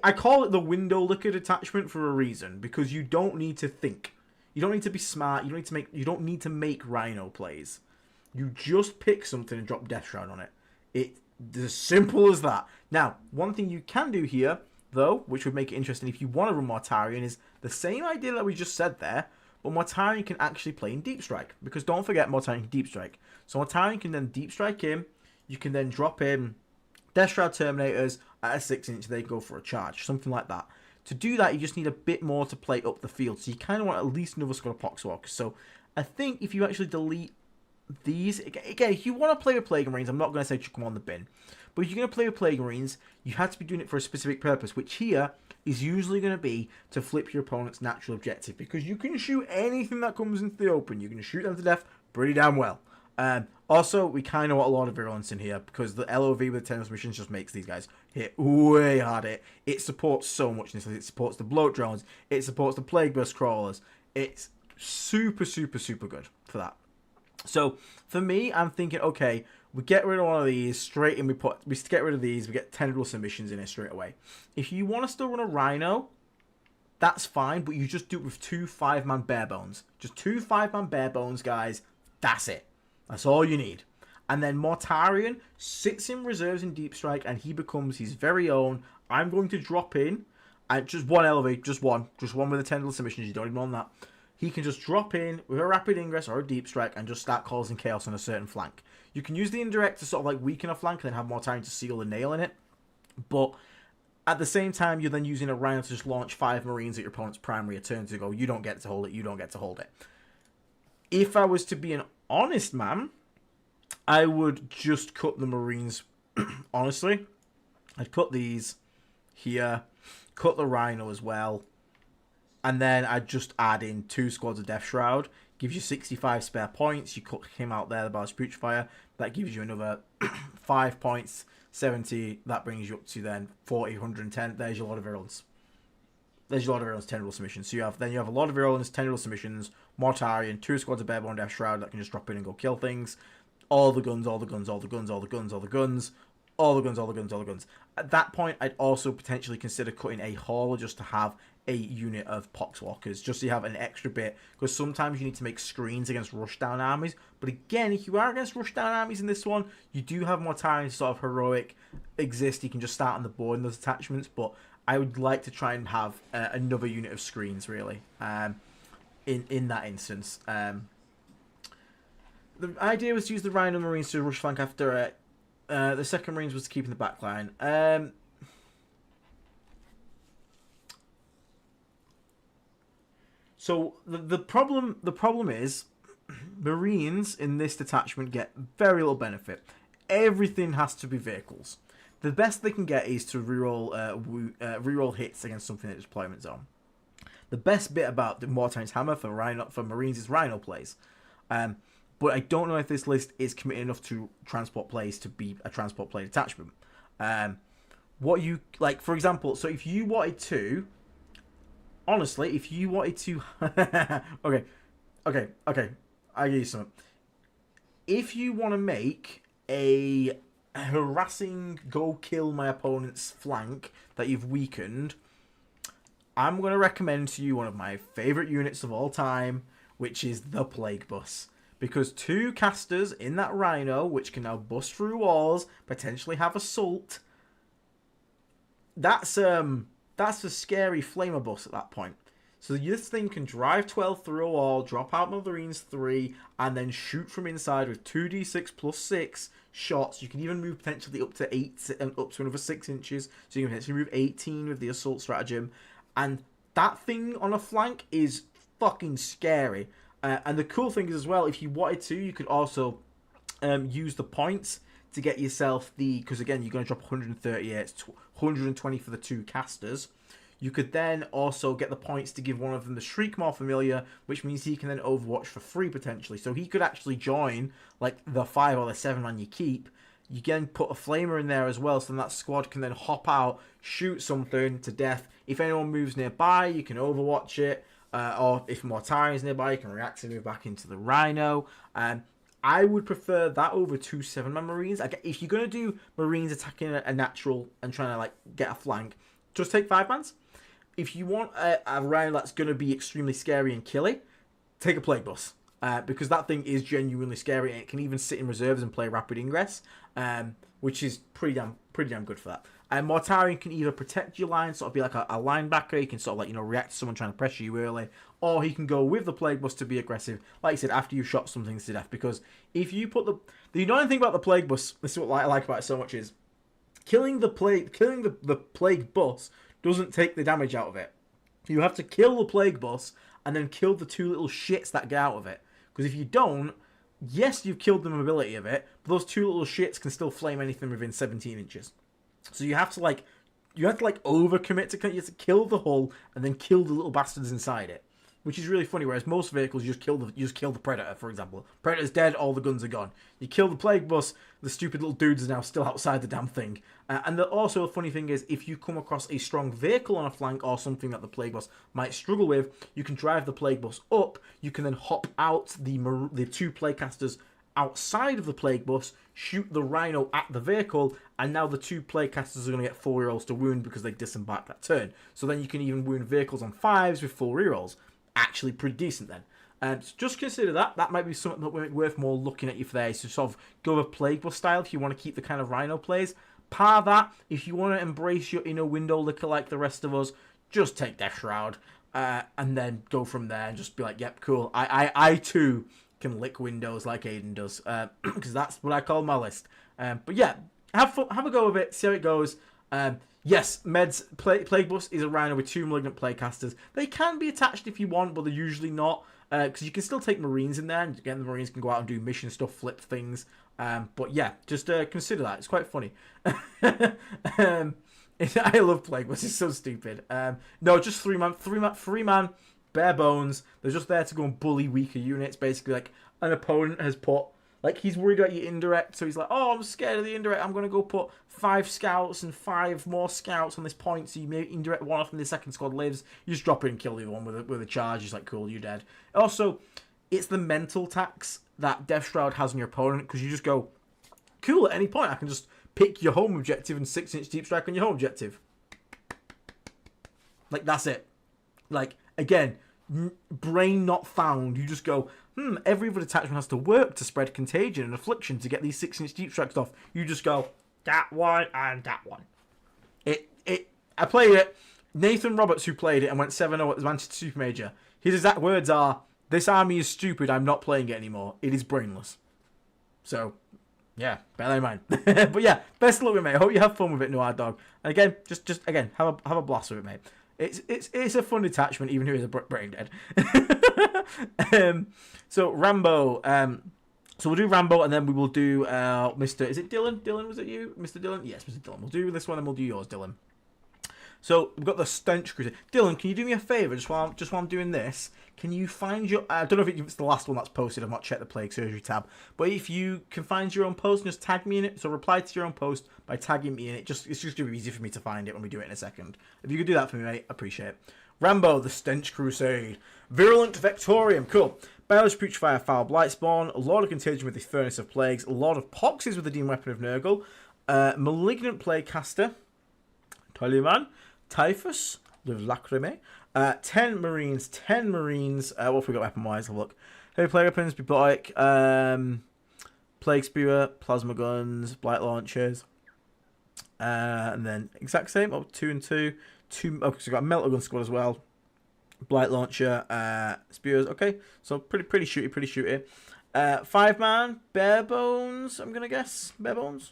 I call it the window liquor detachment for a reason, because you don't need to think. You don't need to be smart. You don't need to make Rhino plays. You just pick something and drop Death Shroud on it. It's as simple as that. Now, one thing you can do here, though, which would make it interesting if you want to run Mortarion, is the same idea that we just said there, but Mortarion can actually play in Deep Strike. Because don't forget, Mortarion can Deep Strike. So Mortarion can then Deep Strike in. You can then drop in Death Shroud Terminators at a 6-inch. They go for a charge. Something like that. To do that, you just need a bit more to play up the field. So you kind of want at least another squad of Poxwalkers. So I think if you actually delete these, again, if you want to play with Plague Marines, I'm not going to say chuck them on the bin. But if you're going to play with Plague Marines, you have to be doing it for a specific purpose, which here is usually going to be to flip your opponent's natural objective. Because you can shoot anything that comes into the open. You can shoot them to death pretty damn well. Also, we kind of want a lot of virulence in here because the LOV with Tendrils Missions just makes these guys hit way harder. It supports so much. It supports the bloat drones. It supports the Plague Burst crawlers. It's super, super, super good for that. So for me, I'm thinking, okay, we get rid of one of these straight in. We get rid of these. We get Tendril Submissions in it straight away. If you want to still run a Rhino, that's fine, but you just do it with 2 5-man bare bones. Just 2 5-man bare bones, guys. That's it. That's all you need. And then Mortarion sits in reserves in Deep Strike, and he becomes his very own. I'm going to drop in, and just one elevate, just one with the Tendril Submissions. You don't even want that. He can just drop in with a Rapid Ingress or a Deep Strike and just start causing chaos on a certain flank. You can use the indirect to sort of like weaken a flank and then have more time to seal the nail in it. But at the same time, you're then using a Rhino to just launch 5 Marines at your opponent's primary a turn to go, you don't get to hold it, you don't get to hold it. If I was to be an honest man, I would just cut the Marines. Honestly, I'd cut these here, cut the Rhino as well, and then I'd just add in 2 squads of Death Shroud. Gives you 65 spare points. You cut him out there, the Bar's Putrefier. That gives you another 5 points, 70. That brings you up to then 40, 110. There's your lot of virulence. There's your lot of virulence, Tendril Submissions. So you have a lot of virulence, Tendril Submissions, Mortarion, 2 squads of Barebone Death Shroud that can just drop in and go kill things. All the guns, all the guns, all the guns, all the guns, all the guns, all the guns, all the guns, all the guns. At that point, I'd also potentially consider cutting a Hauler just to have a unit of Poxwalkers, just so you have an extra bit, because sometimes you need to make screens against rushdown armies. But again, if you are against rushdown armies in this one, you do have more time to sort of heroic exist. You can just start on the board in those attachments, but I would like to try and have another unit of screens, really, in that instance. The idea was to use the Rhino Marines to rush flank after the second Marines was to keep in the back line. So the problem is Marines in this detachment get very little benefit. Everything has to be vehicles. The best they can get is to reroll hits against something in the deployment zone. The best bit about the Mortarion's Hammer for Marines is Rhino plays. But I don't know if this list is committed enough to transport plays to be a transport play detachment. What you like, for example, so if you wanted to, honestly, if you wanted to, okay, I'll give you something. If you want to make a harassing go kill my opponent's flank that you've weakened, I'm going to recommend to you one of my favorite units of all time, which is the Plague Bus. Because 2 casters in that Rhino, which can now bust through walls, potentially have assault, that's a scary flamer bus at that point. So this thing can drive 12 through a wall, drop out Marines 3, and then shoot from inside with 2d6 plus 6 shots. You can even move potentially up to 8 and up to another 6 inches. So you can potentially move 18 with the assault stratagem. And that thing on a flank is fucking scary. And the cool thing is as well, if you wanted to, you could also use the points to get yourself because again, you're going to drop 138, it's 120 for the 2 casters. You could then also get the points to give one of them the Shriek more familiar, which means he can then Overwatch for free potentially. So he could actually join like the 5 or the 7 man you keep. You can put a Flamer in there as well, so then that squad can then hop out, shoot something to death. If anyone moves nearby, you can Overwatch it. Or if Mortarion is nearby, you can react to move back into the Rhino. I would prefer that over 2 7-man Marines. If you're going to do Marines attacking a natural and trying to like get a flank, just take 5-mans. If you want a Rhino that's going to be extremely scary and killy, take a Plague Bus. because that thing is genuinely scary, and it can even sit in reserves and play rapid ingress, which is pretty damn good for that. And Mortarion can either protect your line, sort of be like a linebacker. He can sort of like, react to someone trying to pressure you early, or he can go with the Plague Bus to be aggressive, like I said, after you've shot some things to death. Because if you put the annoying thing about the Plague Bus, this is what I like about it so much, is killing the Plague Bus doesn't take the damage out of it. You have to kill the Plague Bus and then kill the two little shits that get out of it. Because if you don't, yes, you've killed the mobility of it, but those two little shits can still flame anything within 17 inches. So you have to overcommit to you have to kill the hull and then kill the little bastards inside it, which is really funny. Whereas most vehicles, you just kill the Predator, for example. Predator's dead, all the guns are gone. You kill the Plague Bus, the stupid little dudes are now still outside the damn thing. And also a funny thing is, if you come across a strong vehicle on a flank or something that the Plague Bus might struggle with, you can drive the Plague Bus up. You can then hop out the two Plaguecasters outside of the Plague Bus, shoot the Rhino at the vehicle, and now the two Plaguecasters are going to get 4 rerolls to wound because they disembark that turn. So then you can even wound vehicles on 5s with 4 rerolls. Actually pretty decent then. So just consider that. That might be something that would be worth more looking at you for there. So sort of go with Plague Bus style if you want to keep the kind of Rhino plays. Par that, if you want to embrace your inner window licker like the rest of us, just take Death Shroud and then go from there and just be like, yep, cool. I too can lick windows like Aiden does, because that's what I call my list. But yeah, have a go with it, see how it goes. Yes, Plague Bus is a Rhino with 2 Malignant Plaguecasters. They can be attached if you want, but they're usually not, because you can still take Marines in there, and again, the Marines can go out and do mission stuff, flip things. But yeah, just consider that. It's quite funny. I love Plague Bus. It's so stupid. No, just 3-man, bare bones. They're just there to go and bully weaker units. Basically, like an opponent has put, like he's worried about your indirect, so he's like, oh, I'm scared of the indirect. I'm gonna go put 5 scouts and 5 more scouts on this point, so you may indirect one off and the second squad lives. You just drop it and kill the other one with a charge. He's like, cool, you're dead. Also, it's the mental tax that Death Shroud has on your opponent, because you just go, cool, at any point I can just pick your home objective and 6-inch deep strike on your home objective. Like, that's it. Like, again, brain not found. You just go, every other attachment has to work to spread contagion and affliction to get these 6-inch deep strikes off. You just go, that one and that one. I played it. Nathan Roberts, who played it and went 7-0 at the Manchester Super Major, his exact words are, this army is stupid, I'm not playing it anymore. It is brainless. So, yeah, bear that in mind. But yeah, best of luck with it, mate. I hope you have fun with it, Noar Dog. And again, just again, have a blast with it, mate. It's a fun attachment, even if it's a brain dead. So Rambo. So we'll do Rambo, and then we will do Mr. Is it Dylan? Dylan, was it you, Mr. Dylan? Yes, Mr. Dylan. We'll do this one, and we'll do yours, Dylan. So we've got the Stench Cruiser. Dylan, can you do me a favour, just while I'm doing this? Can you find your... I don't know if it's the last one that's posted. I've not checked the Plague Surgery tab. But if you can find your own post, and just tag me in it. So reply to your own post by tagging me in it. It's just going to be easy for me to find it when we do it in a second. If you could do that for me, mate, I appreciate it. Rambo, the Stench Crusade. Virulent Vectorium. Cool. Biology Putrefier, Foul Blightspawn. A lot of Contagion with the Furnace of Plagues. A lot of Poxes with the Demon Weapon of Nurgle. Malignant Plaguecaster. Taliman. Typhus. The Lacrimae. 10 Marines. What have we got weapon-wise? Have a look. Heavy Plague Weapons, Bubonic, Plague Spewer, Plasma Guns, Blight Launchers. And then exact same. 2 and 2. So we've got a Melter Gun Squad as well. Blight Launcher, Spears. Okay, so pretty shooty. 5-man, Bare Bones, I'm going to guess. Bare Bones.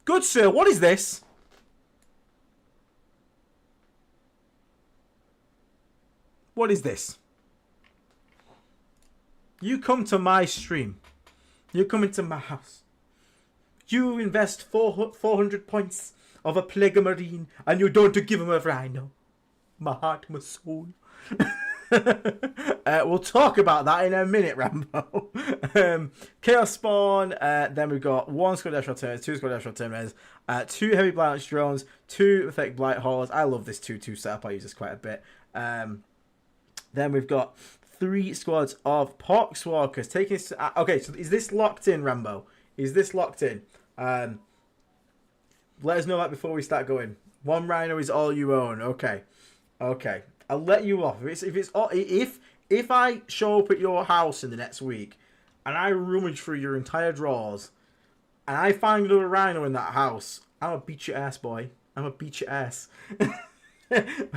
Good sir, what is this? What is this? You come to my stream. You come into my house. You invest 400 points of a Plague Marine, and you don't give him a Rhino. My heart, my soul. We'll talk about that in a minute, Rambo. Chaos Spawn. Then we've got 1 Squad Dash Terminators, 2 Squad Dash Terminators, 2 Heavy Blight Drones, 2 Effect Blight Haulers. I love this 2-2 setup. I use this quite a bit. Then we've got 3 squads of Poxwalkers. Taking okay, so is this locked in, Rambo? Is this locked in? Let us know that before we start going. 1 Rhino is all you own. Okay. I'll let you off. If I show up at your house in the next week, and I rummage through your entire drawers, and I find another rhino in that house, I'm gonna beat your ass, boy. I'm gonna beat your ass.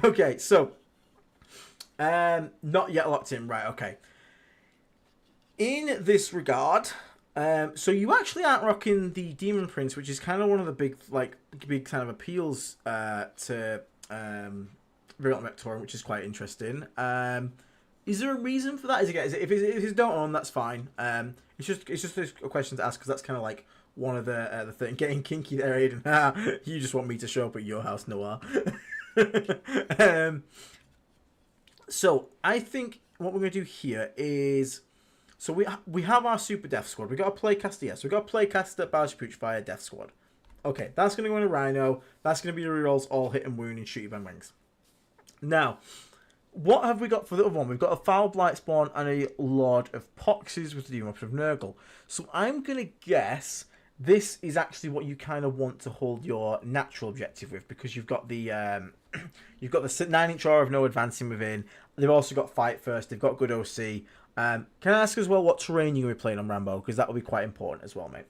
Okay, so not yet locked in, right? Okay. In this regard, so you actually aren't rocking the Demon Prince, which is kind of one of the big kind of appeals to Virulent Vectorum, which is quite interesting. Is there a reason for that? If it's don't own, that's fine. It's just a question to ask because that's kind of like one of the thing. Getting kinky there, Aiden. You just want me to show up at your house, Noah. So I think what we're gonna do here is, so we have our Super Death Squad. We got a playcaster, yes. We got a playcaster, Barge Pooch via Death Squad. Okay, that's gonna go in a Rhino. That's gonna be the rerolls, all hit and wound and shooty bang bangs. Now, what have we got for the other one? We've got a Foul Blight Spawn and a Lord of Poxes with the Demon Weapon of Nurgle. So I'm gonna guess this is actually what you kind of want to hold your natural objective with, because you've got the 9-inch aura of no advancing within. They've also got fight first. They've got good OC. Can I ask as well what terrain you're going to be playing on Rambo? Because that will be quite important as well, mate.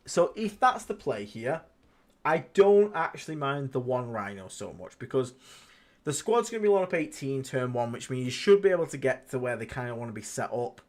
So if that's the play here, I don't actually mind the one Rhino so much, because the squad's going to be line up 18 turn 1, which means you should be able to get to where they kind of want to be set up,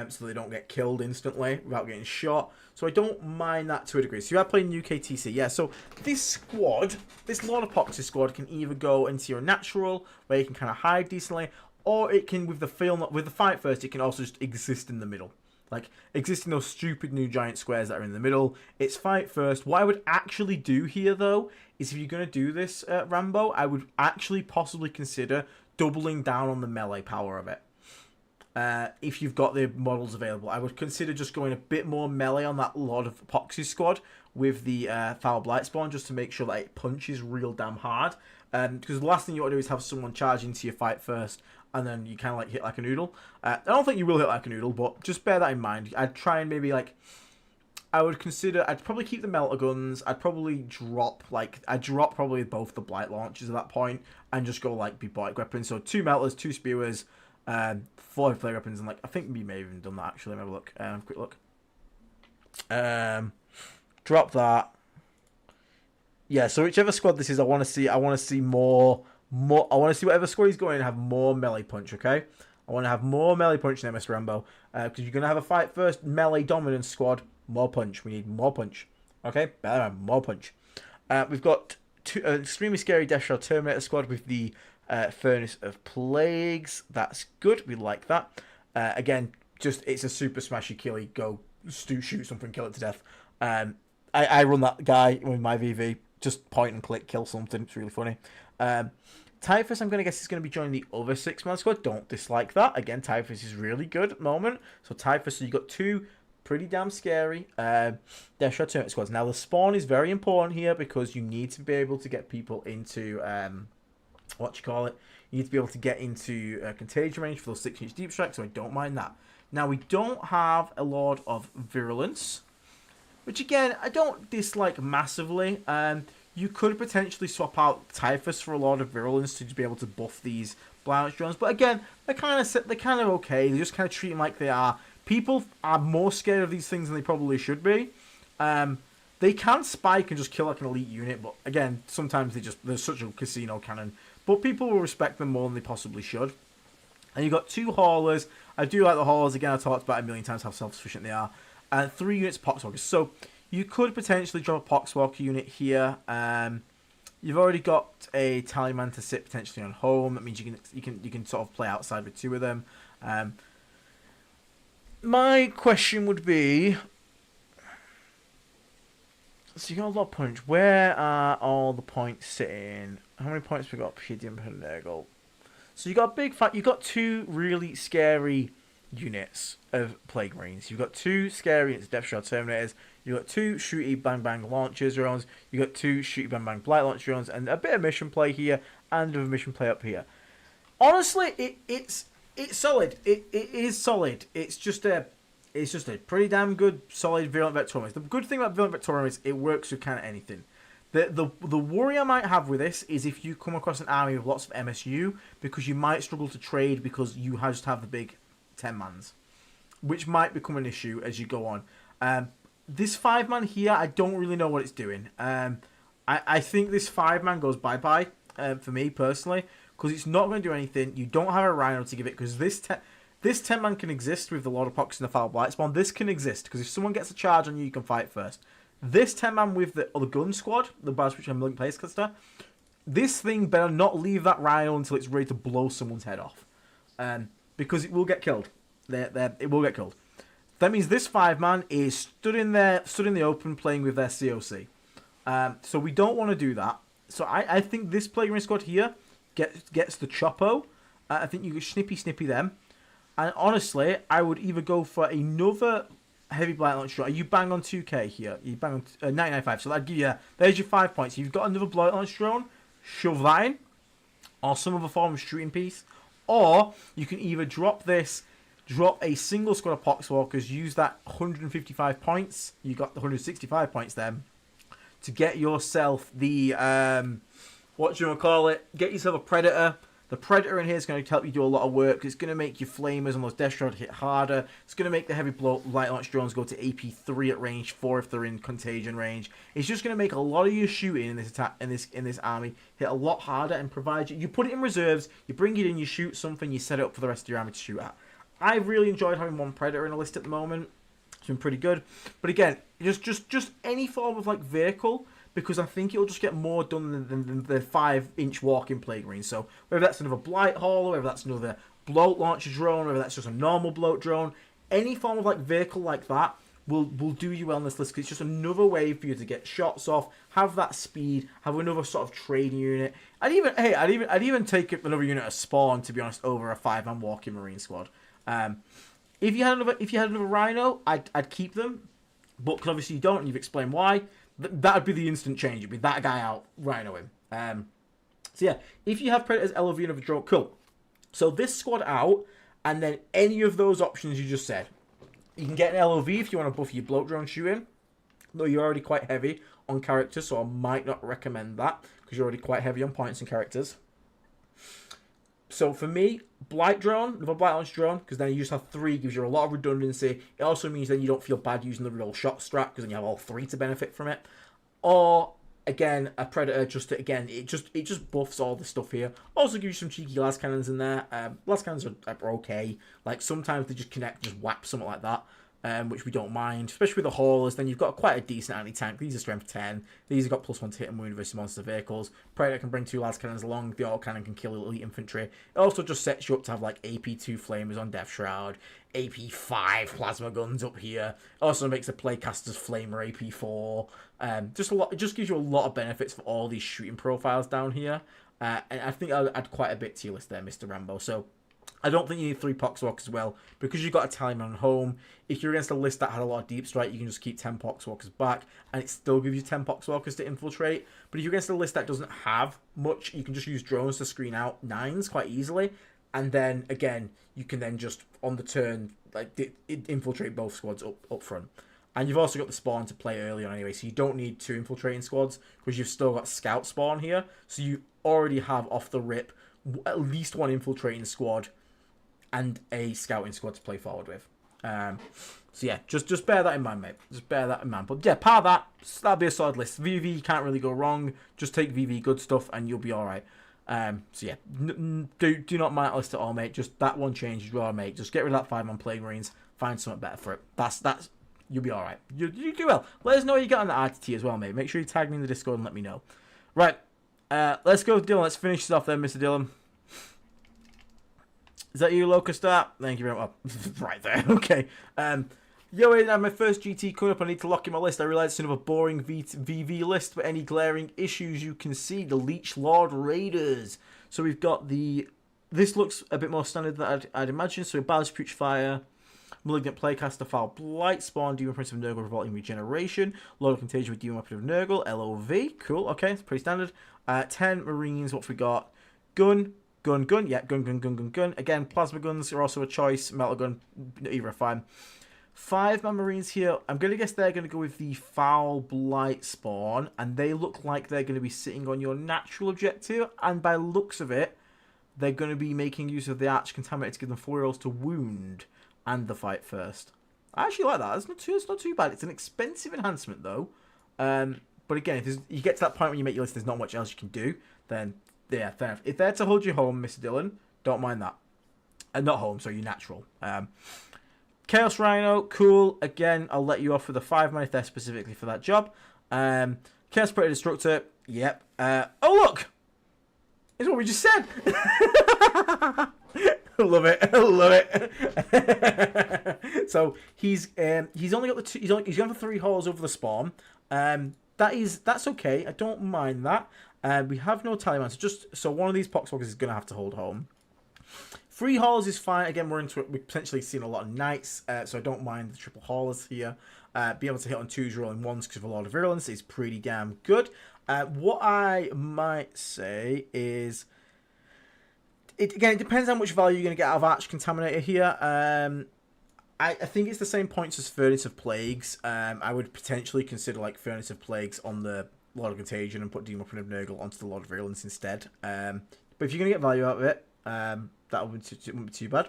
so they don't get killed instantly without getting shot. So I don't mind that to a degree. So you are playing UKTC, yeah. So this squad, this Lord of Poxes squad, can either go into your natural, where you can kind of hide decently, or it can, with the fight first, it can also just exist in the middle. Like, exist in those stupid new giant squares that are in the middle. It's fight first. What I would actually do here, though, is if you're going to do this, Rambo, I would actually possibly consider doubling down on the melee power of it. If you've got the models available, I would consider just going a bit more melee on that Lord of Poxes squad with the Foul Blight Spawn, just to make sure that it punches real damn hard. Because the last thing you want to do is have someone charge into your fight first, and then you kind of like hit like a noodle. I don't think you will hit like a noodle, but just bear that in mind. I'd try and maybe like, I'd probably keep the melter guns. I'd probably drop probably both the blight launchers at that point, and just go like biotic weapons. So 2 melters, 2 spewers, 4 flare weapons, and like I think we may have even done that actually. Let me have a look. Quick look. Drop that. Yeah. So whichever squad this is, I want to see more. I want to see whatever squad he's going to have more melee punch. Okay. I want to have more melee punch than MS Rambo, because you're gonna have a fight first melee dominant squad. More punch. We need more punch. Okay. Better more punch. We've got two extremely scary Death Shroud Terminator squad with the Furnace of Plagues. That's good. We like that. Again, it's a super smashy killy. Go shoot something, kill it to death. I run that guy with my VV. Just point and click, kill something. It's really funny. Typhus, I'm going to guess, is going to be joining the other 6-man squad. Don't dislike that. Again, Typhus is really good at the moment. So Typhus, so you got 2 pretty damn scary Death Shroud Terminator squads. Now, the spawn is very important here, because you need to be able to get people into you need to be able to get into contagion range for those 6-inch deep strikes, so I don't mind that. Now, we don't have a Lord of Virulence, which again, I don't dislike massively. You could potentially swap out Typhus for a Lord of Virulence to be able to buff these Blight drones, but again, they're kind of okay. They just kind of treat them like they are. People are more scared of these things than they probably should be. They can spike and just kill like an elite unit, but again, sometimes they're such a casino cannon. But people will respect them more than they possibly should. And you've got 2 haulers. I do like the haulers. Again, I talked about a million times how self-sufficient they are. And 3 units of Poxwalkers. So you could potentially drop a Poxwalker unit here. You've already got a Tallyman to sit potentially on home. That means you can sort of play outside with 2 of them. My question would be, so you got a lot of points. Where are all the points sitting? How many points we got? Pedium per Nurgle. So you got a big fight. You got 2 really scary units of Plague Marines. You've got 2 scary units of Death Shroud Terminators. You've got 2 shooty bang bang launchers drones. You've got 2 shooty bang bang blight launch drones, and a bit of mission play here and a mission play up here. Honestly, it's solid. It is solid. It's just a pretty damn good solid Virulent Vectorum. The good thing about Virulent Vectorum is it works with kind of anything. The worry I might have with this is if you come across an army with lots of MSU, because you might struggle to trade because you just have the big 10-mans, which might become an issue as you go on. This 5-man here, I don't really know what it's doing. I think this 5-man goes bye-bye for me personally, because it's not going to do anything. You don't have a Rhino to give it, because this 10-man can exist with the Lord of Pox and the Foul Blight Spawn. This can exist, because if someone gets a charge on you, you can fight first. This 10-man with the gun squad, the Baz which I'm looking place cluster, this thing better not leave that Rhino until it's ready to blow someone's head off. Because it will get killed. It will get killed. That means this 5-man is stood in the open playing with their COC. So we don't want to do that. So I think this Plague Marine squad here gets the Choppo. I think you can snippy them. And honestly, I would either go for another heavy blight launch drone. You bang on 2k here. You bang on 995. So that'd give you, there's your 5 points. You've got another blight launch drone. Shove that in. Or some other form of shooting piece. Or you can either drop a single squad of Poxwalkers, use that 155 points. You got the 165 points then. To get yourself the, what do you want to call it? Get yourself a Predator. The Predator in here is going to help you do a lot of work. It's going to make your Flamers and those Death Shroud hit harder. It's going to make the heavy light launch drones go to AP3 at range 4 if they're in contagion range. It's just going to make a lot of your shooting in this attack in this army hit a lot harder and provide you. You put it in reserves, you bring it in, you shoot something, you set it up for the rest of your army to shoot at. I've really enjoyed having one Predator in a list at the moment. It's been pretty good. But again, just any form of like vehicle, because I think it'll just get more done than the 5-inch walking Plague Marine. So whether that's another Blight Hauler, whether that's another Bloat Launcher drone, whether that's just a normal Bloat drone, any form of like vehicle like that will do you well on this list, because it's just another way for you to get shots off, have that speed, have another sort of trading unit. I'd even take another unit of Spawn, to be honest, over a 5-man walking Marine squad. If you had another Rhino, I'd keep them, but because obviously you don't, and you've explained why. That would be the instant change. It'd be that guy out, Rhino him. So yeah, if you have Predators, LOV, and a draw, cool. So this squad out, and then any of those options you just said. You can get an LOV if you want to buff your bloat drone shooting. Though you're already quite heavy on characters, so I might not recommend that, because you're already quite heavy on points and characters. So for me, Blight Drone, another Blight Launch Drone, because then you just have 3, gives you a lot of redundancy. It also means then you don't feel bad using the real shot strat, because then you have all 3 to benefit from it. Or, again, a Predator, it just buffs all the stuff here. Also gives you some cheeky las cannons in there. Las cannons are okay. Like, sometimes they just connect, just whap, something like that. Which we don't mind, especially with the haulers. Then you've got quite a decent anti-tank. These are strength 10. These have got +1 to hit and wound versus monster vehicles. Predator can bring 2 las cannons along. The auto cannon can kill elite infantry. It also just sets you up to have like AP2 flamers on Death Shroud, AP5 plasma guns up here. Also makes the playcaster's flamer AP4. It just gives you a lot of benefits for all these shooting profiles down here. And I think I'll add quite a bit to your list there, Mr. Rambo. So I don't think you need 3 Poxwalkers as well, because you've got a Tallyman home. If you're against a list that had a lot of deep strike, you can just keep 10 Poxwalkers back, and it still gives you 10 Poxwalkers to infiltrate. But if you're against a list that doesn't have much, you can just use drones to screen out 9s quite easily. And then, again, you can then just, on the turn, like infiltrate both squads up front. And you've also got the spawn to play early on anyway, so you don't need 2 infiltrating squads, because you've still got scout spawn here. So you already have, off the rip, at least 1 infiltrating squad and a scouting squad to play forward with. So yeah, just bear that in mind, mate. Just bear that in mind. But yeah, part of that, that'll be a solid list. VV, you can't really go wrong. Just take VV good stuff and you'll be alright. So yeah, do not mind that list at all, mate. Just that one change you are, mate. Just get rid of that 5-man Plague Marines. Find something better for it. That's you'll be alright. You do well. Let us know what you got on the RTT as well, mate. Make sure you tag me in the Discord and let me know. Right, let's go, Dylan. Let's finish this off then, Mr. Dylan. Is that you, Locust Art? Thank you very much. Right there, okay. Yo, I have my first GT coming up. I need to lock in my list. I realize it's another boring VV list, but any glaring issues you can see. The Leech Lord Raiders. So we've got the... This looks a bit more standard than I'd imagine. So Ballast Putrefier, Malignant Playcaster, Foul Blight, Spawn, Demon Prince of Nurgle, Revolting Regeneration, Lord of Contagion with Demon Weapon of Nurgle, LOV. Cool, okay, it's pretty standard. 10 Marines, what have we got? Gun. Yeah, gun. Again, plasma guns are also a choice. Metal gun, either are fine. 5-man Marines here. I'm going to guess they're going to go with the Foul Blight spawn, and they look like they're going to be sitting on your natural objective, and by looks of it, they're going to be making use of the Arch Contaminator to give them 4 rolls to wound and the fight first. I actually like that. It's not too bad. It's an expensive enhancement, though. But again, if you get to that point when you make your list, there's not much else you can do, then, yeah, fair enough. If they're to hold you home, Mr. Dillon, don't mind that. Not home, so you're natural. Chaos Rhino, cool. Again, I'll let you off with a 5-man if they're specifically for that job. Chaos Predator Destructor, yep. Oh, look! It's what we just said! Love it, love it. So he's only got he's going for 3 holes over the spawn. That's okay. I don't mind that. We have no Taliban, so one of these Poxwalkers is going to have to hold home. 3 haulers is fine. Again, we've potentially seen a lot of knights, so I don't mind the triple haulers here. Be able to hit on 2s rolling 1s because of a lot of virulence is pretty damn good. What I might say is, it depends how much value you're going to get out of Arch Contaminator here. I think it's the same points as Furnace of Plagues. I would potentially consider like Furnace of Plagues on the Lord of Contagion and put Demon of Nurgle onto the Lord of Virulence instead. But if you're going to get value out of it, that wouldn't be too bad.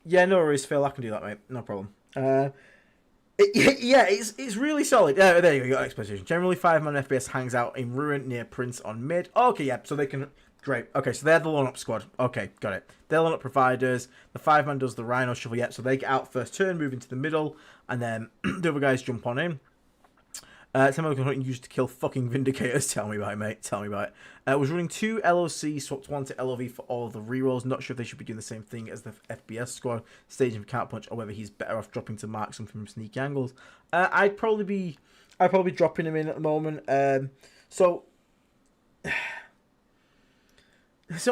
Yeah, no worries, Phil. I can do that, mate. No problem. It's really solid. There you go. You got exposition. Generally, 5-man FPS hangs out in Ruin near Prince on mid. Okay, yeah. So they can. Great. Okay, so they're the lone up squad. Okay, got it. They're lone up providers. The 5-man does the Rhino Shovel. Yep. So they get out first turn, move into the middle, and then the other guys jump on in. 10-man hunting used to kill fucking Vindicators. Tell me about it, mate. Tell me about it. Was running 2 LOC, swapped 1 to LOV for all of the rerolls. Not sure if they should be doing the same thing as the FBS squad, staging for counterpunch, or whether he's better off dropping to mark some from sneak angles. I'd probably be dropping him in at the moment. So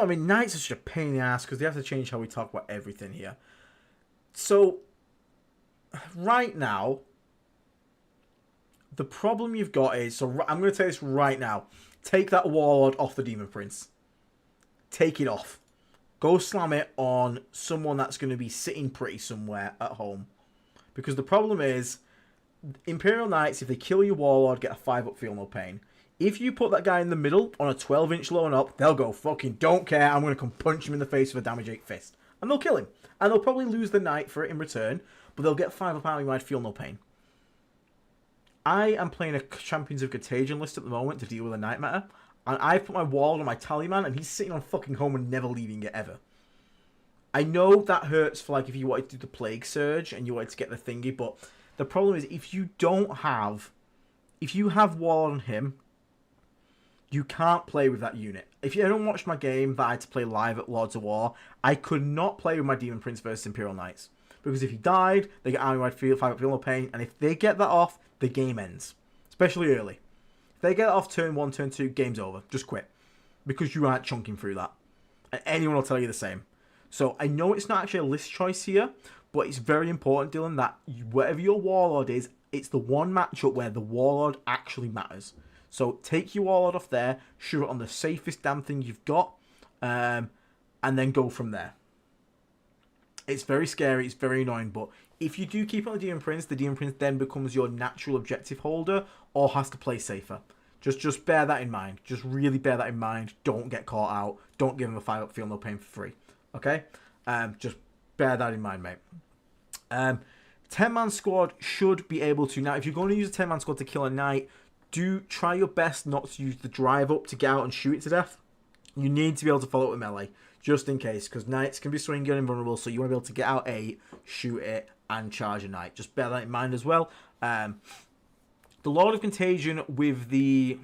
I mean, knights are such a pain in the ass because they have to change how we talk about everything here. So right now, the problem you've got is, so I'm going to tell you this right now. Take that Warlord off the Demon Prince. Take it off. Go slam it on someone that's going to be sitting pretty somewhere at home. Because the problem is, Imperial Knights, if they kill your Warlord, get a 5-up feel no pain. If you put that guy in the middle on a 12-inch low and up, they'll go, fucking don't care, I'm going to come punch him in the face with a damage 8 fist. And they'll kill him. And they'll probably lose the Knight for it in return, but they'll get 5-up army wide feel no pain. I am playing a Champions of Contagion list at the moment to deal with a Night Matter. And I've put my Warlord on my Tallyman, and he's sitting on fucking home and never leaving it ever. I know that hurts for like if you wanted to do the Plague Surge and you wanted to get the thingy, but the problem is if you have Warlord on him, you can't play with that unit. If you ever watched my game that I had to play live at Lords of War, I could not play with my Demon Prince versus Imperial Knights. Because if he died, they get army-wide 5-up feel no pain, and if they get that off, the game ends. Especially early. If they get it off turn 1, turn 2, game's over. Just quit. Because you aren't chunking through that. And anyone will tell you the same. So I know it's not actually a list choice here, but it's very important, Dylan, that whatever your Warlord is, it's the one matchup where the Warlord actually matters. So take your Warlord off there, shoot it on the safest damn thing you've got, and then go from there. It's very scary, it's very annoying, but if you do keep it on the Demon Prince then becomes your natural objective holder or has to play safer. Just bear that in mind. Just really bear that in mind. Don't get caught out. Don't give him a 5-up feel no pain for free. Okay? Just bear that in mind, mate. 10-man squad should be able to. Now, if you're going to use a 10-man squad to kill a knight, do try your best not to use the drive up to get out and shoot it to death. You need to be able to follow it with melee. Just in case, because knights can be swinging and invulnerable, so you want to be able to get out 8, shoot it, and charge a knight. Just bear that in mind as well. The Lord of Contagion with the...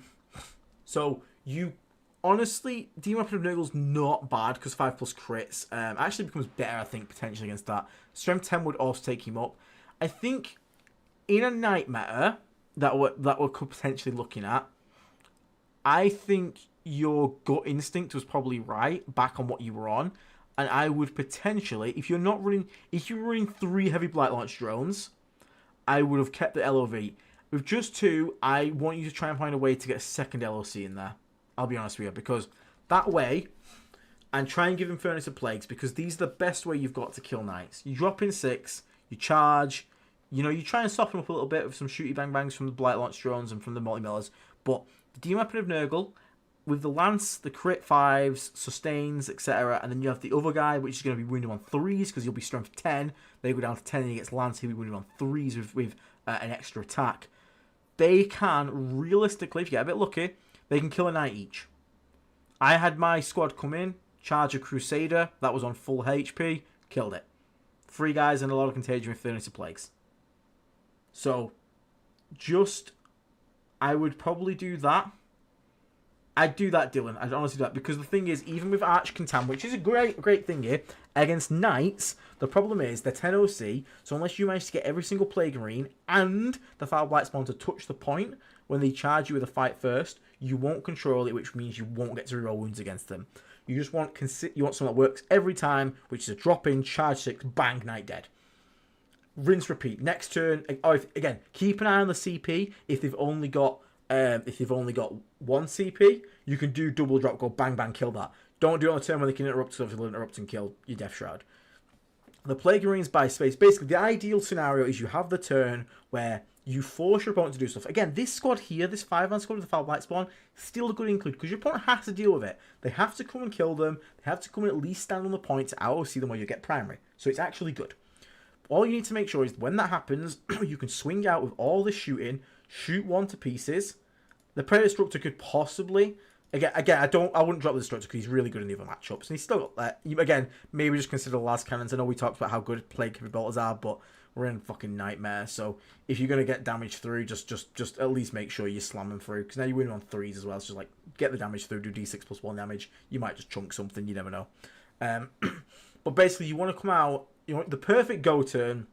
So, you... Honestly, Demon of Nurgle's not bad, because 5+ crits. Actually becomes better, I think, potentially against that. Strength 10 would also take him up. I think, in a Night Meta, that we're potentially looking at, I think your gut instinct was probably right back on what you were on, and I would potentially, if you're running 3 heavy blight launch drones, I would have kept the LOV. With just 2, I want you to try and find a way to get a second LOC in there. I'll be honest with you, because that way, and try and give him Furnace of Plagues, because these are the best way you've got to kill knights. You drop in 6, you charge, you know, you try and soften up a little bit with some shooty bang bangs from the Blight Launch drones and from the multi-millers, but the Demon Weapon of Nurgle, with the Lance, the crit 5s, sustains, etc., and then you have the other guy, which is going to be wounded on 3s, because he'll be strength 10, they go down to 10 and he gets Lance, he'll be wounded on 3s with an extra attack. They can, realistically, if you get a bit lucky, they can kill a knight each. I had my squad come in, charge a Crusader, that was on full HP, killed it. 3 guys and a lot of contagion with Furnace of Plagues. So, I would probably do that. I'd do that, Dylan. I'd honestly do that. Because the thing is, even with Arch Contam, which is a great thing here, against Knights, the problem is they're 10 OC, so unless you manage to get every single Plague Marine and the Foul Blight Spawn to touch the point when they charge you with a fight first, you won't control it, which means you won't get to reroll wounds against them. You just want something that works every time, which is a drop in, charge 6, bang, Knight dead. Rinse, repeat. Next turn, again, keep an eye on the CP. If they've only got 1 CP, you can do double drop, go bang bang, kill that. Don't do it on the turn when they can interrupt, so if they'll interrupt and kill your Death Shroud. The Plague Marines by space. Basically, the ideal scenario is you have the turn where you force your opponent to do stuff. Again, this squad here, this 5-man squad with the Foul Blight Spawn, still a good include, because your opponent has to deal with it. They have to come and kill them. They have to come and at least stand on the point to AOC them where you get primary. So it's actually good. All you need to make sure is when that happens, you can swing out with all the shooting, shoot 1 to pieces. The Predator Destructor could possibly... Again, I wouldn't drop the Destructor because he's really good in the other matchups. And he's still got that. Again, maybe just consider the last cannons. I know we talked about how good Plague Heavy Bolters are, but we're in fucking Nightmare. So if you're going to get damage through, just at least make sure you slam them through. Because now you win on 3s as well. So just like, get the damage through, do D6 plus 1 damage. You might just chunk something, you never know. But basically, you want to come out, you want the perfect go turn.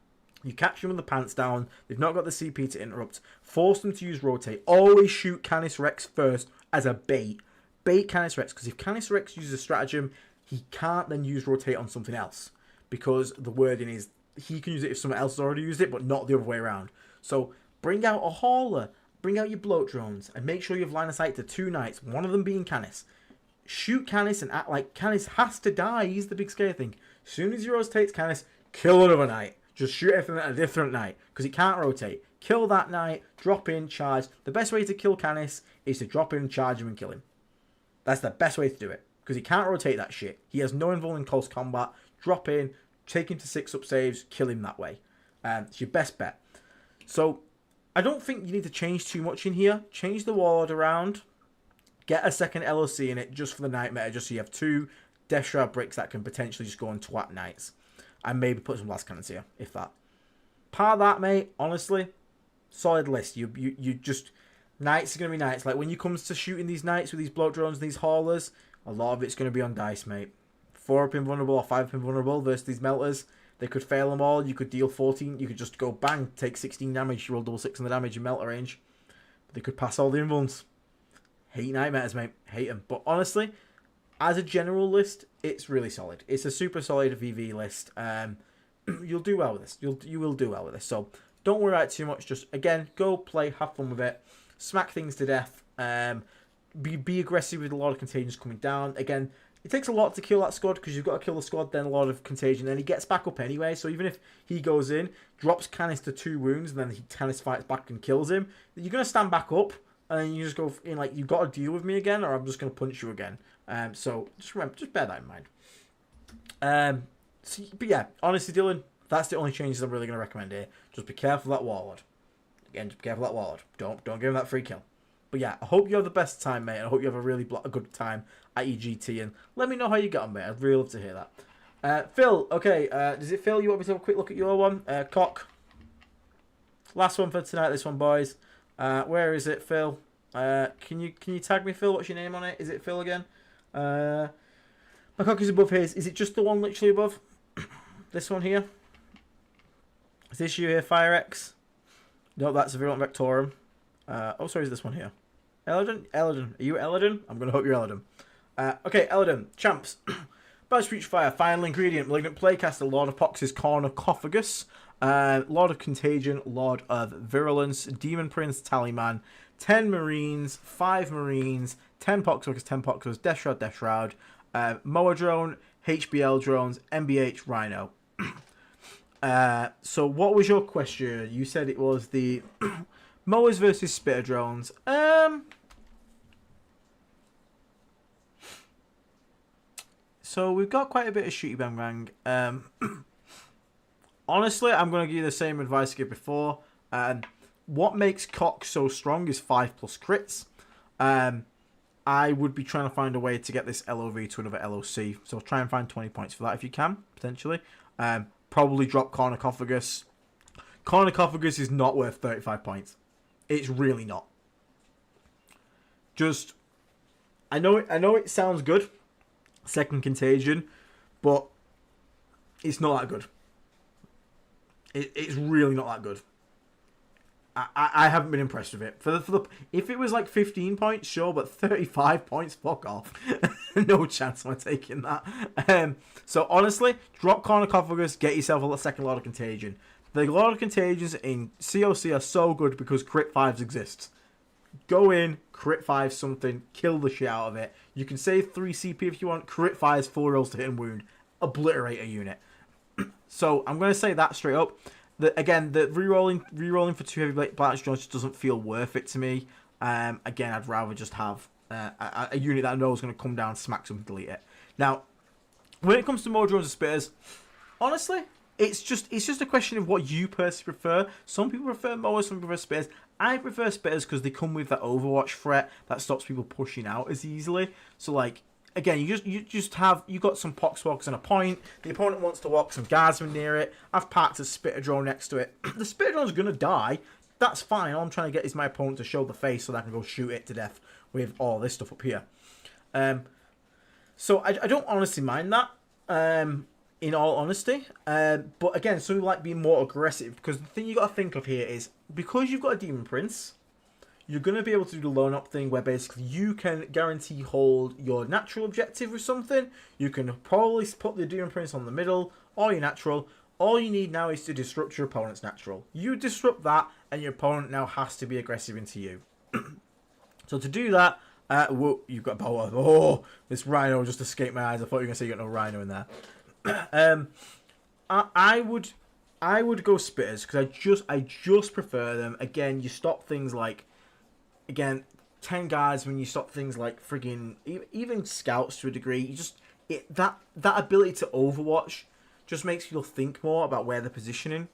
You catch them with the pants down. They've not got the CP to interrupt. Force them to use rotate. Always shoot Canis Rex first as a bait. Bait Canis Rex, because if Canis Rex uses a stratagem, he can't then use rotate on something else. Because the wording is, he can use it if someone else has already used it, but not the other way around. So, bring out a Hauler. Bring out your Bloat Drones. And make sure you have line of sight to 2 knights. One of them being Canis. Shoot Canis and act like Canis has to die. He's the big scary thing. As soon as he rotates Canis, kill another knight. Just shoot everything at a different knight, because he can't rotate. Kill that knight, drop in, charge. The best way to kill Canis is to drop in, charge him, and kill him. That's the best way to do it, because he can't rotate that shit. He has no involvement in close combat. Drop in, take him to 6-up saves, kill him that way. It's your best bet. So, I don't think you need to change too much in here. Change the Warlord around. Get a second LOC in it, just for the Nightmare, just so you have 2 Death Shroud bricks that can potentially just go and twat knights. And maybe put some blast cannons here, if that. Par that, mate, honestly, solid list. You just... Knights are going to be knights. Like, when you comes to shooting these knights with these bloat drones and these haulers, a lot of it's going to be on dice, mate. 4-up invulnerable or 5-up invulnerable versus these melters. They could fail them all. You could deal 14. You could just go bang, take 16 damage. You roll double 6 on the damage in melter range. But they could pass all the invulns. Hate Nightmares, mate. Hate them. But honestly, as a general list, it's really solid. It's a super solid VV list. You'll do well with this. You will do well with this. So don't worry about it too much. Just, again, go play, have fun with it. Smack things to death. Be aggressive with a lot of contagions coming down. Again, it takes a lot to kill that squad, because you've got to kill the squad, then a lot of contagion. Then he gets back up anyway. So even if he goes in, drops Canis to 2 wounds, and then Canis fights back and kills him, you're going to stand back up. And then you just go in like, you've got to deal with me again, or I'm just going to punch you again. So just remember, just bear that in mind. But yeah, honestly, Dylan, that's the only changes I'm really going to recommend here. Just be careful of that Warlord. Again, just be careful of that Warlord. Don't give him that free kill. But yeah, I hope you have the best time, mate. And I hope you have a good time at EGT. And let me know how you got on, mate. I'd really love to hear that. Phil, okay. Does it Phil? You want me to have a quick look at your one? Cock. Last one for tonight. This one, boys. Where is it, Phil? Can you tag me, Phil? What's your name on it? Is it Phil again? My cock is above his. Is it just the one literally above? This one here? Is this you here, FireX? No, that's Virulent Vectorum. Oh, sorry, is this one here? Eladon? Eladon. Are you Eladon? I'm going to hope you're Eladon. Okay, Eladon. Champs. Badge Breach Fire. Final ingredient. Malignant Playcaster. Lord of Pox's Cornucophagus. Lord of Contagion. Lord of Virulence. Demon Prince. Tallyman. 10 Marines. 5 Marines. 10 Poxworkers. 10 Poxworkers. Death Shroud. Death Shroud. Moa drone, HBL drones, MBH Rhino. So what was your question? You said it was the Moas versus Spitter drones. So we've got quite a bit of shooty bang bang. Honestly, I'm going to give you the same advice I gave before. What makes Cox so strong is 5+ crits. I would be trying to find a way to get this LOV to another LOC. So try and find 20 points for that if you can, potentially. Probably drop Cornucophagus. Cornucophagus is not worth 35 points. It's really not. Just, I know it sounds good, second Contagion, but it's not that good. It's really not that good. I haven't been impressed with it. If it was like 15 points, sure, but 35 points, fuck off. No chance am I taking that. So honestly, drop Cornucophagus, get yourself a second Lord of Contagion. The Lord of Contagions in COC are so good because crit 5s exist. Go in, crit 5 something, kill the shit out of it. You can save 3 CP if you want, crit 5s, 4 rolls to hit and wound. Obliterate a unit. So I'm going to say that straight up. Again, the re-rolling for 2 heavy blast drones just doesn't feel worth it to me. Again, I'd rather just have a unit that I know is going to come down, smack something, delete it. Now, when it comes to more drones and spitters, honestly, it's just a question of what you personally prefer. Some people prefer mowers, some people prefer spitters. I prefer spitters because they come with that Overwatch threat that stops people pushing out as easily. So like, again, you got some poxwalks and a point. The opponent wants to walk some guardsmen near it. I've parked a spitter drone next to it. The spitter drone's gonna die. That's fine. All I'm trying to get is my opponent to show the face so that I can go shoot it to death with all this stuff up here. So I don't honestly mind that. In all honesty, but again, some people like being more aggressive because the thing you got to think of here is because you've got a Demon Prince, you're going to be able to do the loan up thing where basically you can guarantee hold your natural objective with something. You can probably put the Demon Prince on the middle or your natural. All you need now is to disrupt your opponent's natural. You disrupt that and your opponent now has to be aggressive into you. So to do that, whoa, you've got power. Oh, this Rhino just escaped my eyes. I thought you were going to say you got no Rhino in there. I would go spitters because I just prefer them. Again, you stop things like 10 guards when you stop things like friggin' even scouts to a degree. You just that ability to Overwatch just makes you think more about where they're positioning.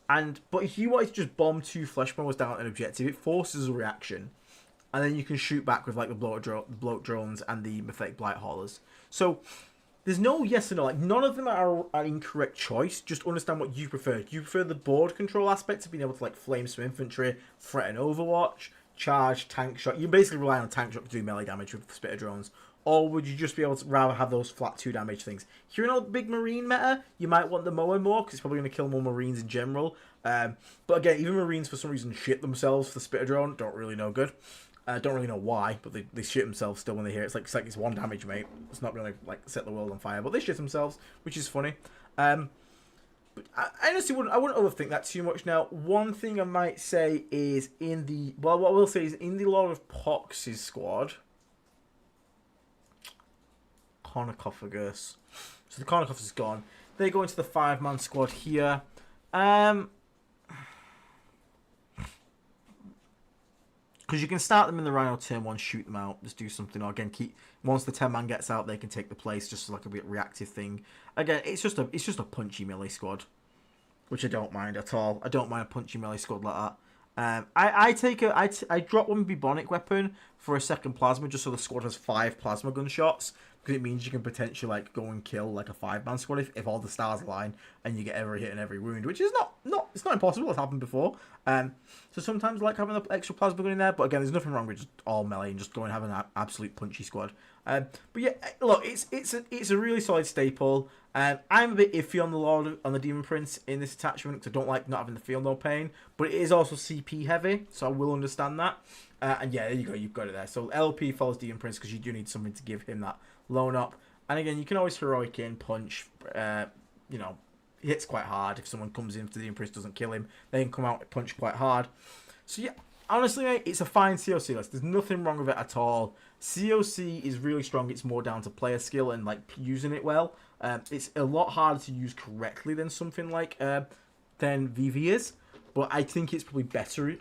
But if you want to just bomb 2 flesh bombers down at an objective, it forces a reaction, and then you can shoot back with like the bloat drones and the Mythic Blight haulers. So there's no yes or no. Like, none of them are an incorrect choice. Just understand what you prefer. Do you prefer the board control aspect of being able to like flame some infantry, threaten Overwatch, charge, tank shot? You basically rely on tank shot to do melee damage with spitter drones. Or would you just be able to rather have those flat 2 damage things? If you're in a big marine meta, you might want the Moa more because it's probably going to kill more marines in general. But again, even marines for some reason shit themselves for the spitter drone. Don't really know good. Don't really know why, but they shit themselves still when they hear it. It's like it's 1 damage, mate. It's not going to like set the world on fire, but they shit themselves, which is funny. But I honestly wouldn't overthink that too much. Now, one thing I might say is what I will say is in the Lord of Pox's squad, Cornucophagus. So the Cornucophagus is gone. They go into the 5-man squad here. Because you can start them in the Rhino turn 1, shoot them out, just do something. Or again, once the 10-man gets out, they can take the place, just like a bit reactive thing. Again, it's just a punchy melee squad, which I don't mind at all. I don't mind a punchy melee squad like that. I drop 1 Bubonic weapon for a second plasma, just so the squad has 5 plasma gunshots, because it means you can potentially like go and kill like a 5-man squad if all the stars align and you get every hit and every wound, which is it's not impossible. It's happened before. So sometimes I like having an extra plasma gun in there, but again, there's nothing wrong with just all melee and just go and have an absolute punchy squad. But yeah, look, it's a really solid staple. I'm a bit iffy on the Demon Prince in this attachment because I don't like not having the feel no pain, but it is also CP heavy, so I will understand that. And yeah, there you go, you've got it there. So LP follows Demon Prince because you do need something to give him that loan up. And again, you can always heroic in, punch, hits quite hard. If someone comes in after the Demon Prince doesn't kill him, they can come out and punch quite hard. So yeah, honestly, mate, it's a fine COC list. There's nothing wrong with it at all. COC is really strong. It's more down to player skill and like using it well. It's a lot harder to use correctly than something like than VV is, but I think it's probably better.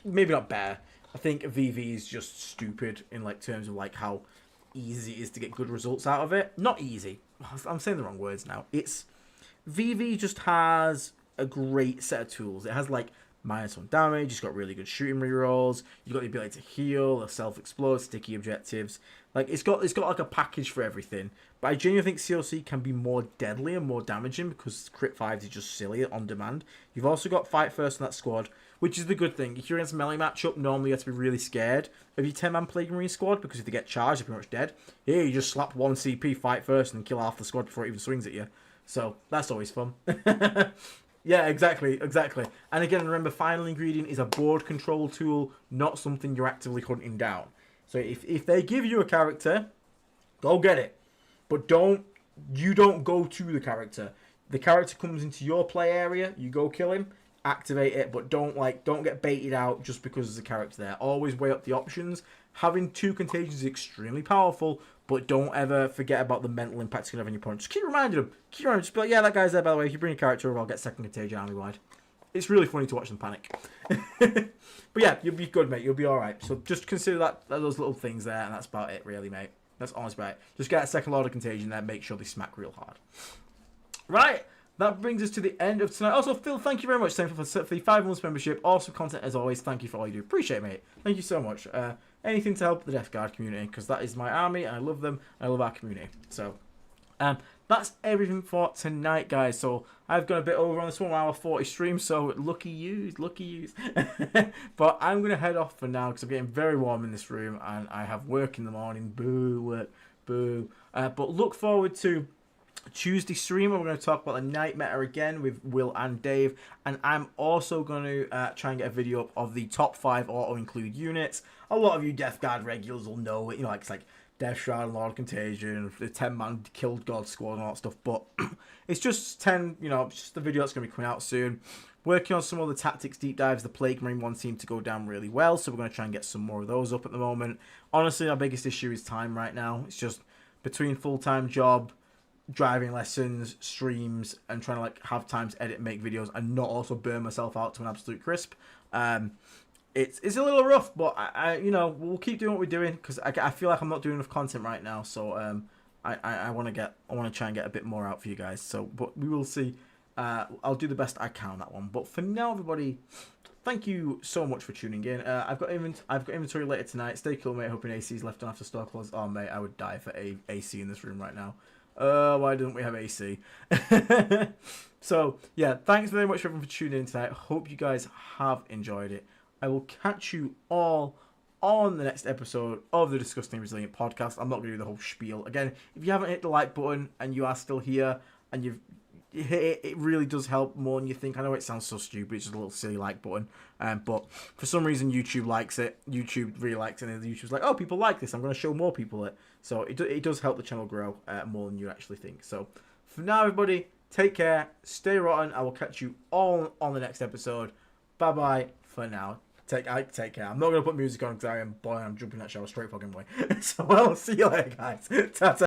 Maybe not better. I think VV is just stupid in like terms of like how easy it is to get good results out of it. Not easy. I'm saying the wrong words now. It's VV just has a great set of tools. It has like -1 damage. It's got really good shooting rerolls. You've got the ability to heal, self-explode, sticky objectives. Like it's got like a package for everything. But I genuinely think COC can be more deadly and more damaging because crit 5s is just silly on demand. You've also got fight first in that squad, which is the good thing. If you're against a melee matchup, normally you have to be really scared of your 10-man Plague Marine squad because if they get charged, they're pretty much dead. Here, you just slap 1 CP, fight first, and kill half the squad before it even swings at you. So that's always fun. Yeah, exactly. And again, remember, final ingredient is a board control tool, not something you're actively hunting down. So if they give you a character, go get it. But you don't go to the character. The character comes into your play area, you go kill him, activate it, but don't get baited out just because there's a character there. Always weigh up the options. Having 2 contagions is extremely powerful, but don't ever forget about the mental impact it's going to have on your opponent. Just keep reminding them. Just be like, yeah, that guy's there, by the way. If you bring a character over, I'll get second contagion army-wide. It's really funny to watch them panic. But yeah, you'll be good, mate. You'll be alright. So just consider those little things there, and that's about it, really, mate. That's honestly about it. Just get a second order contagion there, make sure they smack real hard. Right. That brings us to the end of tonight. Also, Phil, thank you very much for the 5 months membership. Awesome content as always. Thank you for all you do. Appreciate it, mate. Thank you so much. Anything to help the Death Guard community, because that is my army, and I love them, and I love our community. So, that's everything for tonight, guys. So, I've gone a bit over on this 1 hour 40 stream, so lucky yous. But I'm going to head off for now, because I'm getting very warm in this room, and I have work in the morning. Boo, work, boo. But look forward to Tuesday stream. We're going to talk about the night meta again with Will and Dave, and I'm also going to try and get a video up of the top 5 auto include units. A lot of you Death Guard regulars will know it, it's like Death Shroud and Lord Contagion, the 10-man Killed God squad and all that stuff, but it's just 10, it's just the video that's going to be coming out soon. Working on some of the tactics deep dives. The Plague Marine one seemed to go down really well, so we're going to try and get some more of those up at the moment. Honestly, our biggest issue is time right now. It's just between full-time job, driving lessons, streams, and trying to have time to edit and make videos and not also burn myself out to an absolute crisp. It's a little rough, but I we'll keep doing what we're doing because I feel like I'm not doing enough content right now. So I want to try and get a bit more out for you guys. So, but we will see. I'll do the best I can on that one. But for now, everybody, thank you so much for tuning in. I've got inventory later tonight. Stay cool, mate. Hoping AC's left on after store close. Oh, mate, I would die for AC in this room right now. Why don't we have AC? So, yeah, thanks very much everyone for tuning in tonight. Hope you guys have enjoyed it. I will catch you all on the next episode of the Disgusting Resilient podcast. I'm not going to do the whole spiel. Again, if you haven't hit the like button and you are still here and you've hit it, it really does help more than you think. I know it sounds so stupid. It's just a little silly like button. But for some reason, YouTube likes it. YouTube really likes it. And YouTube's like, oh, people like this. I'm going to show more people it. So it does help the channel grow more than you actually think. So for now, everybody, take care. Stay rotten. I will catch you all on the next episode. Bye-bye for now. Take care. I'm not going to put music on because I'm jumping that shower straight fucking way. So I'll see you later, guys. Ta-ta.